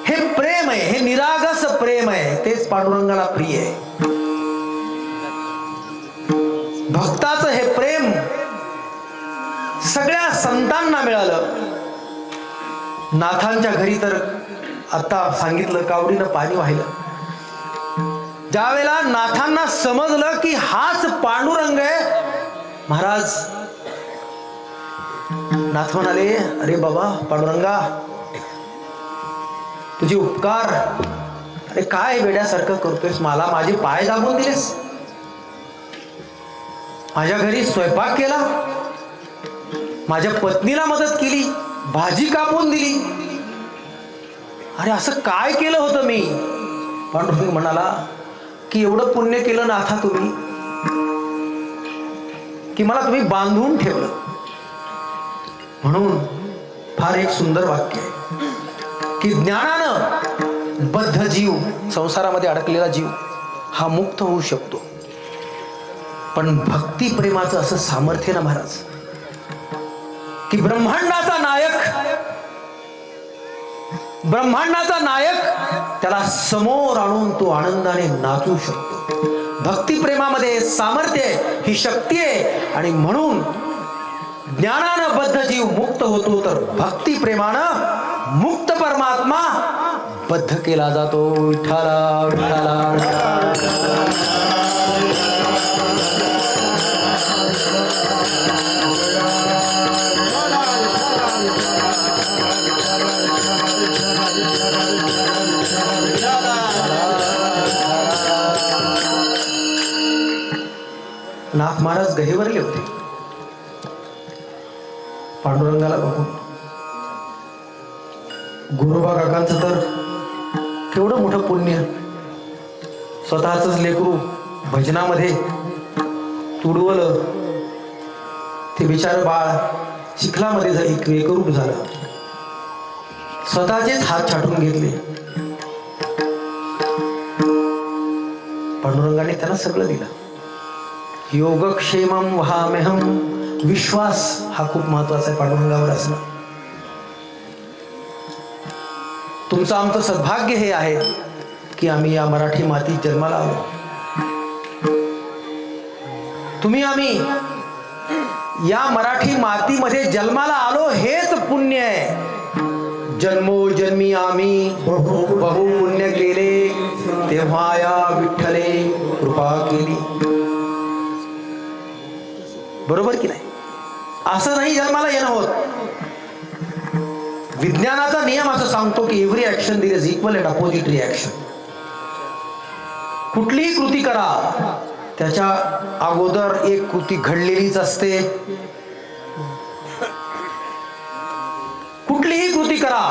हे प्रेम आहे, हे निरागस प्रेम आहे. तेच पांडुरंगाला प्रिय आहे. भक्ताचं हे प्रेम सगळ्या संतांना मिळालं. नाथांच्या घरी तर आता सांगितलं कावडीनं पाणी वाहिलं. ज्यावेळेला नाथांना समजलं की हाच पांडुरंग आहे, महाराज नाथ म्हणाले, अरे बाबा पांडुरंगा तुझे उपकार. अरे काय वेड्यासारखं करतोयस, मला माझे पाय दाबून दिलेस, माझ्या घरी स्वयंपाक केला, माझ्या पत्नीला मदत केली, भाजी कापून दिली. अरे असं काय केलं होतं मी. पांडुरंग म्हणाला की एवढं पुण्य केलं नाथा तुम्ही की मला तुम्ही बांधून ठेवलं. म्हणून फार एक सुंदर वाक्य आहे की ज्ञानानं बद्ध जीव, संसारामध्ये अडकलेला जीव हा मुक्त होऊ शकतो. पण भक्ती प्रेमाचं असं सामर्थ्य ना महाराज की ब्रह्मांडाचा नायक त्याला समोर आणून तो आनंदाने नाचू शकतो. भक्ती प्रेमामध्ये सामर्थ्य आहे, ही शक्ती आहे. आणि म्हणून ज्ञानानं बद्ध जीव मुक्त होतो, तर भक्ती प्रेमानं मुक्त परमात्मा बद्ध केला जातो. विठ्ठला विठ्ठला नाथ महाराज गहिवरले होते पांडुरंगाला बघून. गुरुबा काकांचं तर केवढं मोठं पुण्य. स्वतःच लेकरू भजनामध्ये तुडवलं, ते बिचारं बाळ चिखलामध्ये एकरूप झालं. स्वतःचेच हात छाटून घेतले. पांडुरंगाने त्यांना सगळं दिलं. योगक्षेमम वहाम्यहम. विश्वास हा खूप महत्वाचा आहे पांडुरंगावर असणं. तुमचं आमचं सद्भाग्य हे आहे की आम्ही या मराठी मातीत जन्माला आलो. तुम्ही आम्ही या मराठी मातीमध्ये जन्माला आलो हेच पुण्य आहे. जन्मोजन्मी आम्ही बहु पुण्य केले, तेव्हा या विठ्ठले कृपा केली. बरोबर की नाही. असं नाही जन्माला येणं होत. विज्ञानाचा नियम असं सांगतो की every action there is equal and opposite reaction. कुठलीही कृती करा त्याच्या अगोदर एक कृती घडलेलीच असते. कुठलीही कृती करा,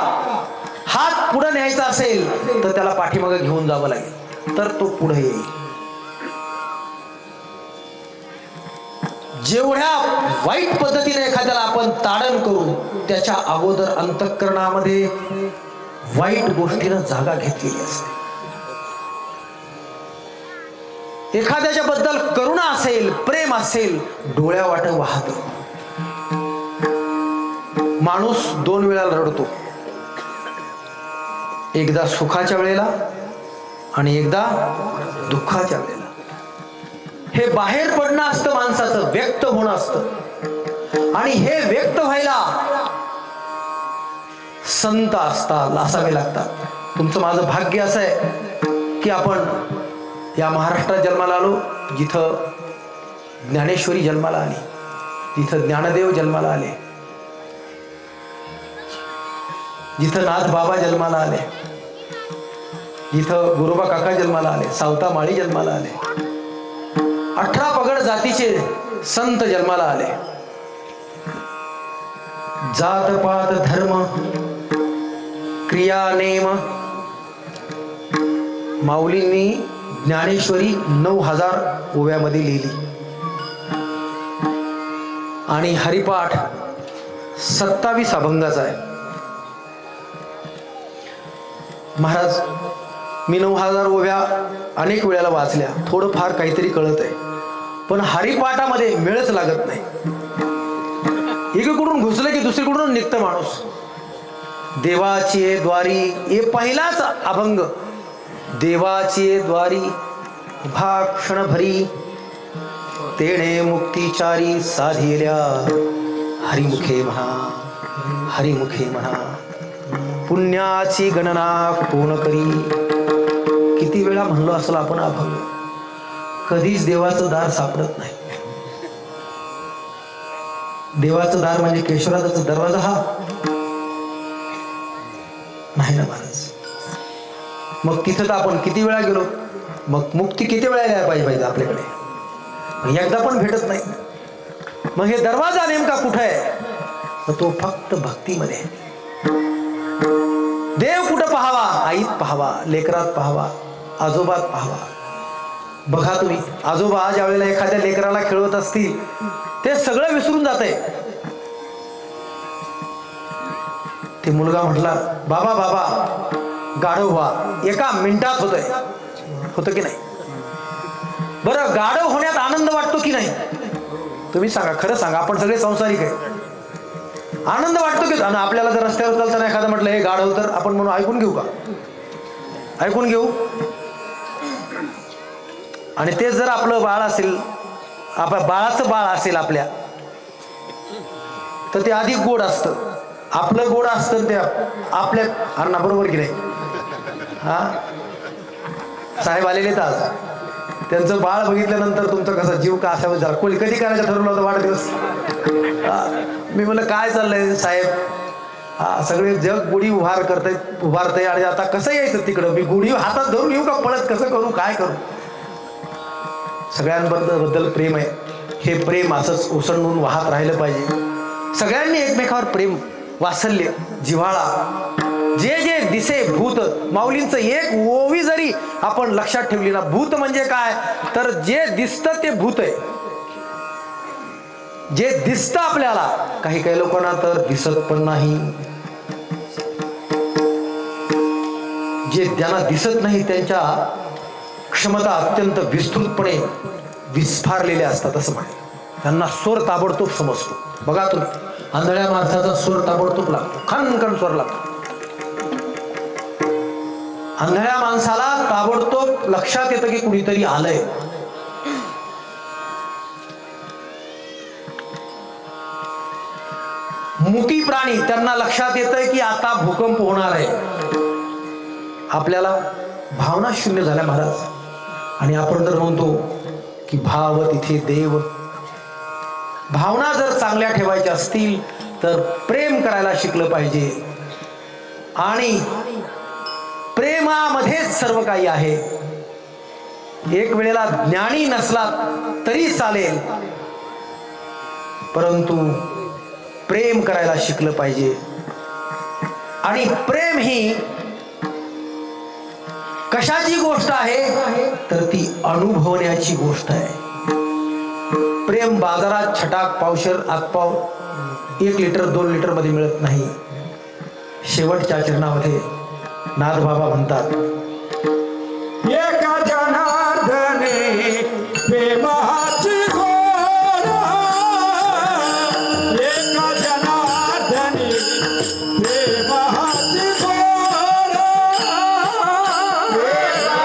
हात पुढे न्यायचा असेल तर त्याला पाठीमागे घेऊन जावं लागेल, तर तो पुढे येईल. जेवढ्या वाईट पद्धतीने एखाद्याला आपण ताडण करू, त्याच्या अगोदर अंतःकरणामध्ये वाईट गोष्टीनं जागा घेतलेली असते. एखाद्याच्या बद्दल करुणा असेल, प्रेम असेल, डोळ्यावाट वाहत. माणूस 2 वेळा रडतो, एकदा सुखाच्या वेळेला आणि एकदा दुःखाच्या वेळेला. हे बाहेर पडणं असतं, माणसाचं व्यक्त होणं असतं. आणि हे व्यक्त व्हायला संत असतात, असावे लागतात. तुमचं माझं भाग्य असं आहे की आपण या महाराष्ट्रात जन्माला आलो, जिथं ज्ञानेश्वरी जन्माला आली, जिथं ज्ञानदेव जन्माला आले, जिथं नाथ बाबा जन्माला आले, जिथं गुरुबा काका जन्माला आले, सावता माळी जन्माला आले, 18 पगड जातीचे संत जन्माला आले. जात पात धर्म क्रिया नेम माऊलींनी ज्ञानेश्वरी 9000 ओव्यामध्ये लिहिली आणि हरिपाठ 27 अभंगाचा आहे. महाराज मी 9000 ओव्या अनेक वेळेला वाचल्या, थोडंफार काहीतरी कळत आहे, पण हरिपाठामध्ये मेळच लागत नाही. एकीकडून घुसलं की दुसरीकडून निघतं माणूस. देवाची द्वारी हे पहिलाच अभंग. देवाची द्वारी उभा क्षणभरी तेणे मुक्तिचारी साधिल्या हरिमुखे म्हणा हरिमुखे म्हणा. पुण्याची गणना कोण करी. किती वेळा म्हणलो असलं आपण अभंग, कधीच देवाचं दार सापडत नाही. देवाचं दार म्हणजे केशवराजाचा दरवाजा हा नाही ना महाराज. मग तिथं तर आपण किती वेळा गेलो, मग मुक्ती किती वेळा यायला पाहिजे आपल्याकडे, एकदा पण भेटत नाही. मग हे दरवाजा नेमका कुठे आहे, तर तो फक्त भक्तीमध्ये आहे. देव कुठं पाहावा, आईत पाहावा, लेकरात पाहावा, आजोबात पाहावा. बघा तुम्ही आजोबा ज्या वेळेला एखाद्या लेकराला खेळवत असतील ते सगळं विसरून जाते. ते मुलगा म्हटला बाबा बाबा गाढव व्हा, एका मिनिटात होतंय. होतं की नाही बरं. गाढव होण्यात आनंद वाटतो की नाही तुम्ही सांगा, खरं सांगा. आपण सगळे संसारिक आहे. आनंद वाटतो की. आणि आपल्याला जर रस्त्यावर चालताना एखादं म्हटलं हे गाढव, तर आपण म्हणून ऐकून घेऊ का, ऐकून घेऊ. आणि तेच जर आपलं बाळ असेल, बाळाचं बाळ असेल आपल्या, तर ते अधिक गोड असतं. आपलं गोड असतं ते आपल्या अण्णा बरोबर की नाही. हा साहेब आलेले तर आज त्यांचं बाळ बघितल्यानंतर तुमचा कसा जीव का असावं झाला. कोणी कधी करायचं ठरवलं होतं वाढदिवस. मी म्हणलं काय चाललंय साहेब, हा सगळे जग गुढी उभारतंय आणि आता कसं यायचं तिकडं. मी गुढी हातात धरून येऊ का पळत, कसं करू काय करू. सगळ्यांबद्दल प्रेम आहे. हे प्रेम असंच ओसंडून वाहत राहिलं पाहिजे. सगळ्यांनी एकमेकावर प्रेम, वात्सल्य, जिव्हाळा. जे जे दिसे भूत, माऊलींचं एक ओवी जरी आपण लक्षात ठेवली ना, भूत म्हणजे काय, तर जे दिसतं ते भूत आहे. जे दिसतं आपल्याला, काही काही लोकांना तर दिसत पण नाही. जे त्यांना दिसत नाही त्यांच्या क्षमता अत्यंत विस्तृतपणे विस्फारलेल्या असतात असं म्हणे. त्यांना स्वर ताबडतोब समजतो. बघा तुम्ही आंधळ्या माणसाचा स्वर ताबडतोब लागतो, खणखण स्वर लागतो. आंधळ्या माणसाला ताबडतोब लक्षात येतं की कुणीतरी आलंय. मुकी प्राणी त्यांना लक्षात येतंय की आता भूकंप होणार आहे. आपल्याला भावना शून्य झाल्या महाराज. आणि आपण जर म्हणतो की भाव तिथे देव. भावना जर चांगल्या ठेवायच्या असतील तर प्रेम करायला शिकलं पाहिजे. आणि प्रेमामध्येच सर्व काही आहे. एक वेळेला ज्ञानी नसला तरी चालेल, परंतु प्रेम करायला शिकलं पाहिजे. आणि प्रेम ही कशाची गोष्ट आहे, तर ती अनुभवण्याची गोष्ट आहे. प्रेम बाजारात छटाक पावशर आतपाव 1 लिटर 2 लिटर मध्ये मिळत नाही. शेवटच्या चरणामध्ये नाथबाबा म्हणतात, एका जनार्दने प्रेमाची गोड, एका जनार्दने प्रेमाची गोड, एका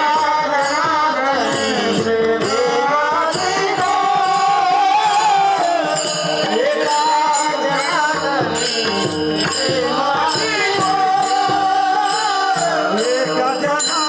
जनार्दने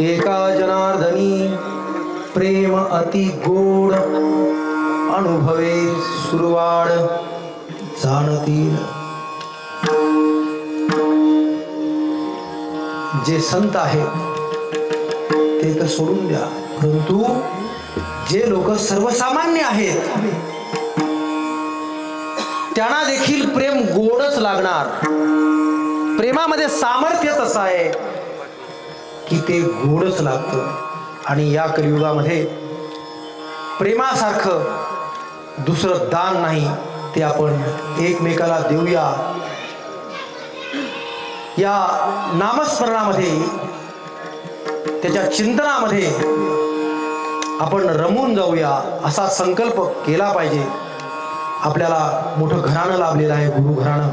एका जनार्दनी प्रेम अति गोड अनुभवे सुरवाड जाणतील. जे संत आहेत ते तर सोडून द्या, परंतु जे लोक सर्वसामान्य आहेत त्यांना देखील प्रेम गोडच लागणार. प्रेमामध्ये सामर्थ्यच असं आहे की ते गोडच लागतं. आणि या कलियुगामध्ये प्रेमासारखं दुसरं दान नाही. ते आपण एकमेकाला देऊया. या नामस्मरणामध्ये, त्याच्या चिंतनामध्ये आपण रमून जाऊया असा संकल्प केला पाहिजे. आपल्याला मोठं घराणं लाभलेलं आहे, गुरु घराणं.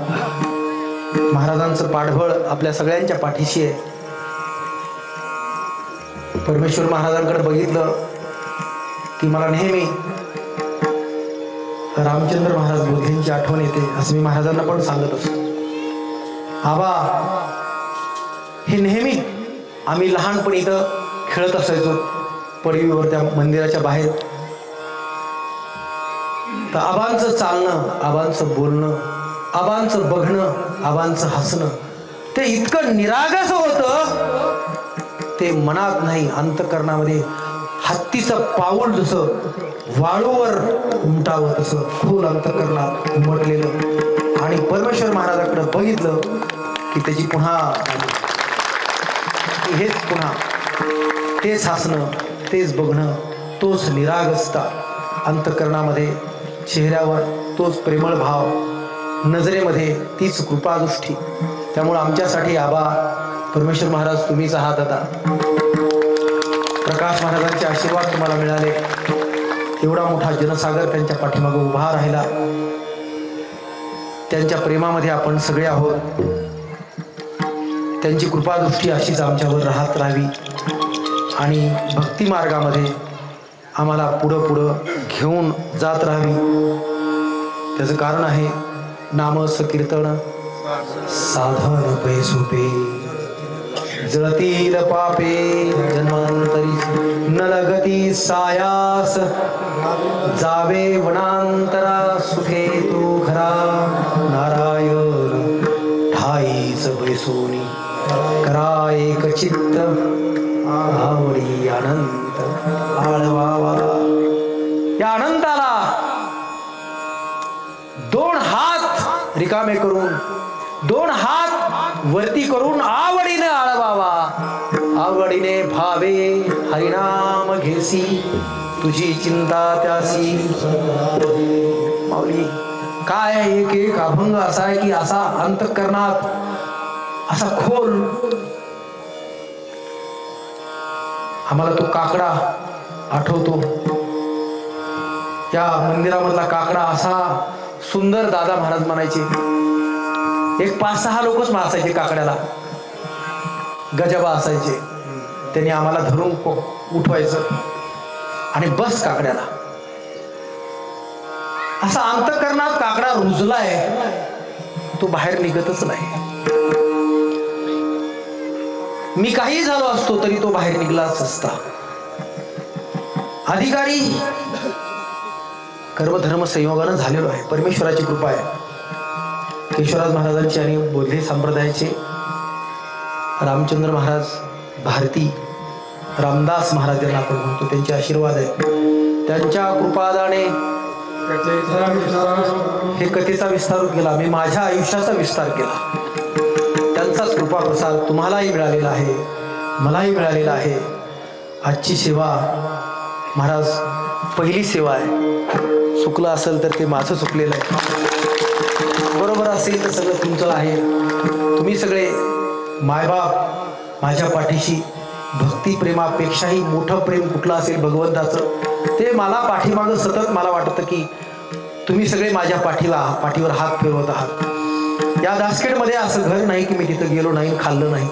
महाराजांचं पाठबळ आपल्या सगळ्यांच्या पाठीशी आहे. परमेश्वर महाराजांकडे बघितलं की मला नेहमी रामचंद्र महाराज बोधलेंची आठवण येते, असं मी महाराजांना पण सांगत असतो. आबा हे नेहमी आम्ही लहानपणी इथं खेळत असायचो पडवीवर, त्या मंदिराच्या बाहेर. तर आबांचं चालणं, आबांचं बोलणं, आबांचं बघणं, आबांचं हसणं ते इतकं निरागस होतं, ते मनात नाही अंतःकरणामध्ये हत्तीचं पाऊल जसं वाळूवर उमटावं तसं खोल अंतःकरणात उमटलेलं. आणि परमेश्वर महाराजाकडे बघितलं की त्याची पुन्हा हेच, पुन्हा तेच हसणं, तेच बघणं, तोच निरागसता अंतःकरणामध्ये, चेहऱ्यावर तोच प्रेमळ भाव, नजरेमध्ये तीच कृपादृष्टी. त्यामुळे आमच्यासाठी आबा परमेश्वर महाराज तुम्हीच आहात. आता प्रकाश महाराजांचे आशीर्वाद तुम्हाला मिळाले. एवढा मोठा जनसागर त्यांच्या पाठीमागे उभा राहिला. त्यांच्या प्रेमामध्ये आपण सगळे आहोत. त्यांची कृपादृष्टी अशीच आमच्यावर राहत राहावी आणि भक्ती मार्गामध्ये आम्हाला पुढं पुढं घेऊन जात राहावी. त्याचं कारण आहे नामस कीर्तन साधन पैसोपे, जळतील पापे जन्मांतरी, न लगती सायास जावे वनांतरा, सुखे तू घरा नारायण ठाईच बैसोनी, करा एक चित्त आवडी अनंत आळवावा. या अनंताला दोन हात रिकामे करून, दोन हात वरती करून आवडीने आळवावा. आवडीने भावे हरिनाम घेसी, तुझी चिंता त्यासी. माऊली काय एक एक अभंग असा आहे की असा अंतःकरणात असा खोल. आम्हाला तो काकडा आठवतो. या मंदिरामधला काकडा असा सुंदर दादा महाराज म्हणायचे. एक 5-6 लोकच असायचे काकड्याला. गजबा असायचे. त्यांनी आम्हाला धरून उठवायचं आणि बस काकड्याला. असा अंतःकरणात काकडा रुजलाय, तो बाहेर निघतच नाही. मी काही झालो असतो तरी तो बाहेर निघलाच असता. अधिकारी कर्मधर्म संयोगानं झालेलो आहे. परमेश्वराची कृपा आहे. केशवराज महाराजांची आणि बोधले संप्रदायाचे रामचंद्र महाराज, भारती रामदास महाराज यांना आपण म्हणतो, त्यांचे आशीर्वाद आहे. त्यांच्या कृपादाने हे कथेचा विस्तार केला. मी माझ्या आयुष्याचा विस्तार केला. त्यांचाच कृपा प्रसाद तुम्हालाही मिळालेला आहे, मलाही मिळालेला आहे. आजची सेवा महाराज पहिली सेवा आहे. चुकलं असेल तर ते माझं चुकलेलं आहे, बरोबर असेल तर सगळं तुमचं आहे. तुम्ही सगळे मायबाप माझ्या पाठीशी. भक्ती प्रेमापेक्षाही मोठं प्रेम कुठलं असेल भगवंताचं, ते मला पाठीमागं सतत मला वाटतं की तुम्ही सगळे माझ्या पाठीवर हात फिरवत आहात. या दासखेडमध्ये असं घर नाही की मी तिथं गेलो नाही, खाल्लं नाही.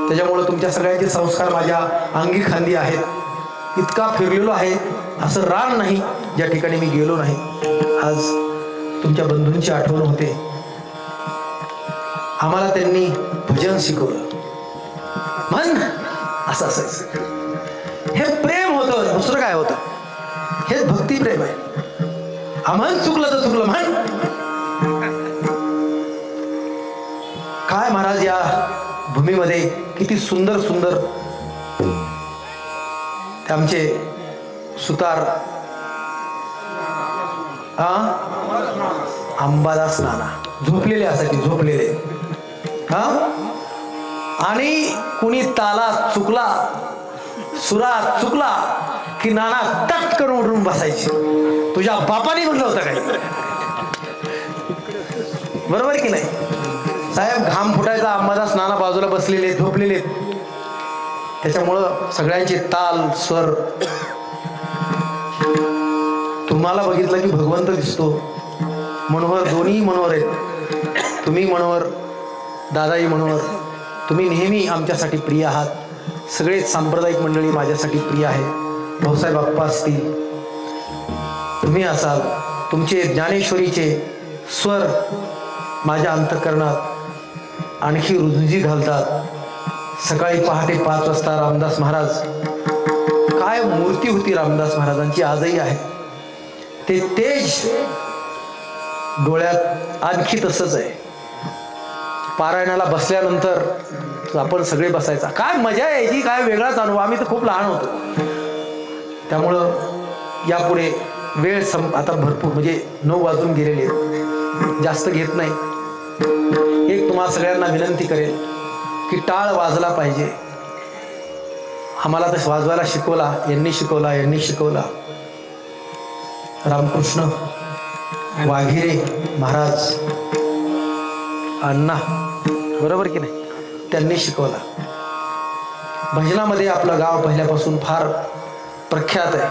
त्याच्यामुळं तुमच्या सगळ्यांचे संस्कार माझ्या अंगी खांदी आहेत. इतका फिरलेलो आहे, असं रान नाही ज्या ठिकाणी मी गेलो नाही. आज तुमच्या बंधूंची आठवण होते. आम्हाला त्यांनी भजन शिकवलं. म्हण असं असायचं. हे प्रेम होतं, दुसरं काय होतं? हेच भक्ती प्रेम आहे. आम्हाला चुकलं तर चुकलं म्हण. काय महाराज या भूमीमध्ये किती सुंदर सुंदर ते आमचे सुतार अंबादास नाना झोपलेले असायचे, झोपलेले. आणि कुणी तालात चुकला, सुरात चुकला की नाना टटकन उठून बसायचे. तुझ्या बापाने म्हटलं होतं काय? बरोबर की नाही साहेब? घाम फुटायचा, अंबादास नाना बाजूला बसलेले, झोपलेले. त्याच्यामुळं सगळ्यांचे ताल स्वर. तुम्हाला बघितलं की भगवंत दिसतो. मनोहर, दोन्ही मनोहर आहेत. तुम्ही मनोहर, दादाही मनोहर. तुम्ही नेहमी आमच्यासाठी प्रिय आहात. सगळेच सांप्रदायिक मंडळी माझ्यासाठी प्रिय आहे. भाऊसाहेब आप्पा असतील, तुम्ही असाल. तुमचे ज्ञानेश्वरीचे स्वर माझ्या अंतःकरणात आणखी रुंजी घालतात. सकाळी पहाटे 5 वाजता रामदास महाराज, काय मूर्ती होती रामदास महाराजांची, आजही आहे. ते तेज डोळ्यात आणखी तसंच आहे. पारायणाला बसल्यानंतर आपण सगळे बसायचा, काय मजा यायची, काय वेगळाच अनुभव. आम्ही तर खूप लहान होतो. त्यामुळं यापुढे वेळ आता भरपूर, म्हणजे 9 वाजून गेलेले, जास्त घेत नाही. एक तुम्हाला सगळ्यांना विनंती करेल की टाळ वाजला पाहिजे. आम्हाला तर वाजवायला शिकवला, यांनी शिकवला. रामकृष्ण वाघिरे महाराज अण्णा, बरोबर की नाही, त्यांनी शिकवला. भजनामध्ये आपलं गाव पहिल्यापासून फार प्रख्यात आहे.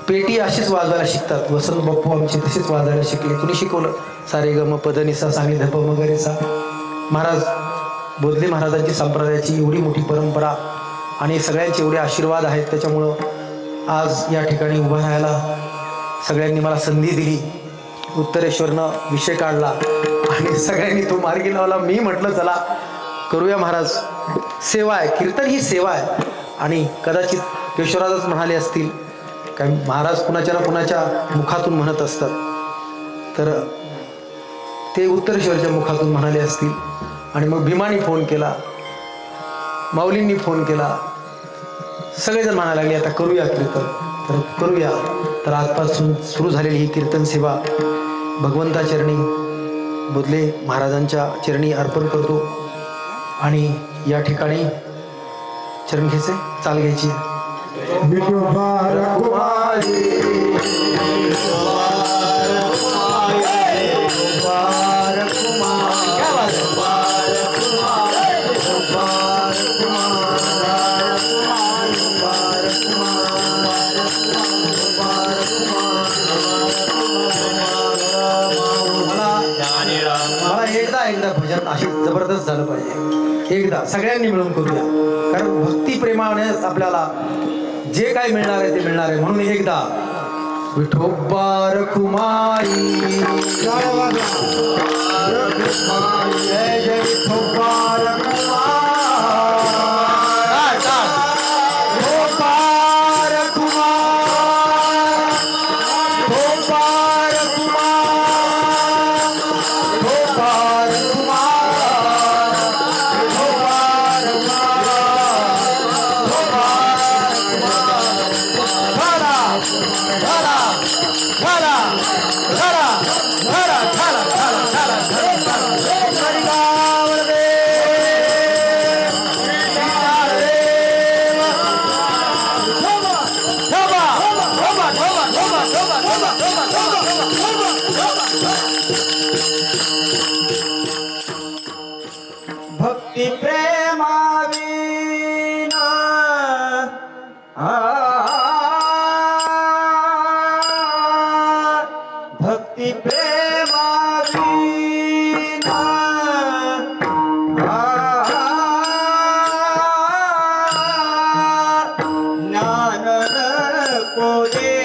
पेटी अशीच वाजवायला शिकतात. वसंत बाप्पू आमचे तसेच वाजवायला शिकले. कुणी शिकवलं? सारे गम पदनिसा सांगली धप वगैरेचा. महाराज बोधले महाराजांची संप्रदायाची एवढी मोठी परंपरा आणि सगळ्यांचे एवढे आशीर्वाद आहेत. त्याच्यामुळं आज या ठिकाणी उभं राहायला सगळ्यांनी मला संधी दिली. उत्तरेश्वरनं विषय काढला आणि सगळ्यांनी तो मार्गी लावला. मी म्हटलं चला करूया महाराज, सेवा आहे. कीर्तन ही सेवा आहे. आणि कदाचित केशवराजच म्हणाले असतील, काय महाराज कुणाच्या ना कुणाच्या मुखातून म्हणत असतात, तर ते उत्तरेश्वरच्या मुखातून म्हणाले असतील. आणि मग भीमानी फोन केला, माऊलींनी फोन केला, सगळेजण म्हणायला लागले आता करूया कीर्तन. तर करूया. तर आजपासून सुरू झालेली ही कीर्तन सेवा भगवंताचरणी, बोधले महाराजांच्या चरणी अर्पण करतो. आणि या ठिकाणी चरण घ्यायचे, चाल घ्यायची. विठोबा रघुमाई जबरदस्त झालं पाहिजे. एकदा सगळ्यांनी मिळून करूया, कारण भक्ती प्रेमाने आपल्याला जे काय मिळणार आहे ते मिळणार आहे. म्हणून एकदा विठोबा रखुमाई, जय जय विठोबा रखुमाई. भक्ती प्रेमाविना भक्ती प्रेमाविना ज्ञान नको दे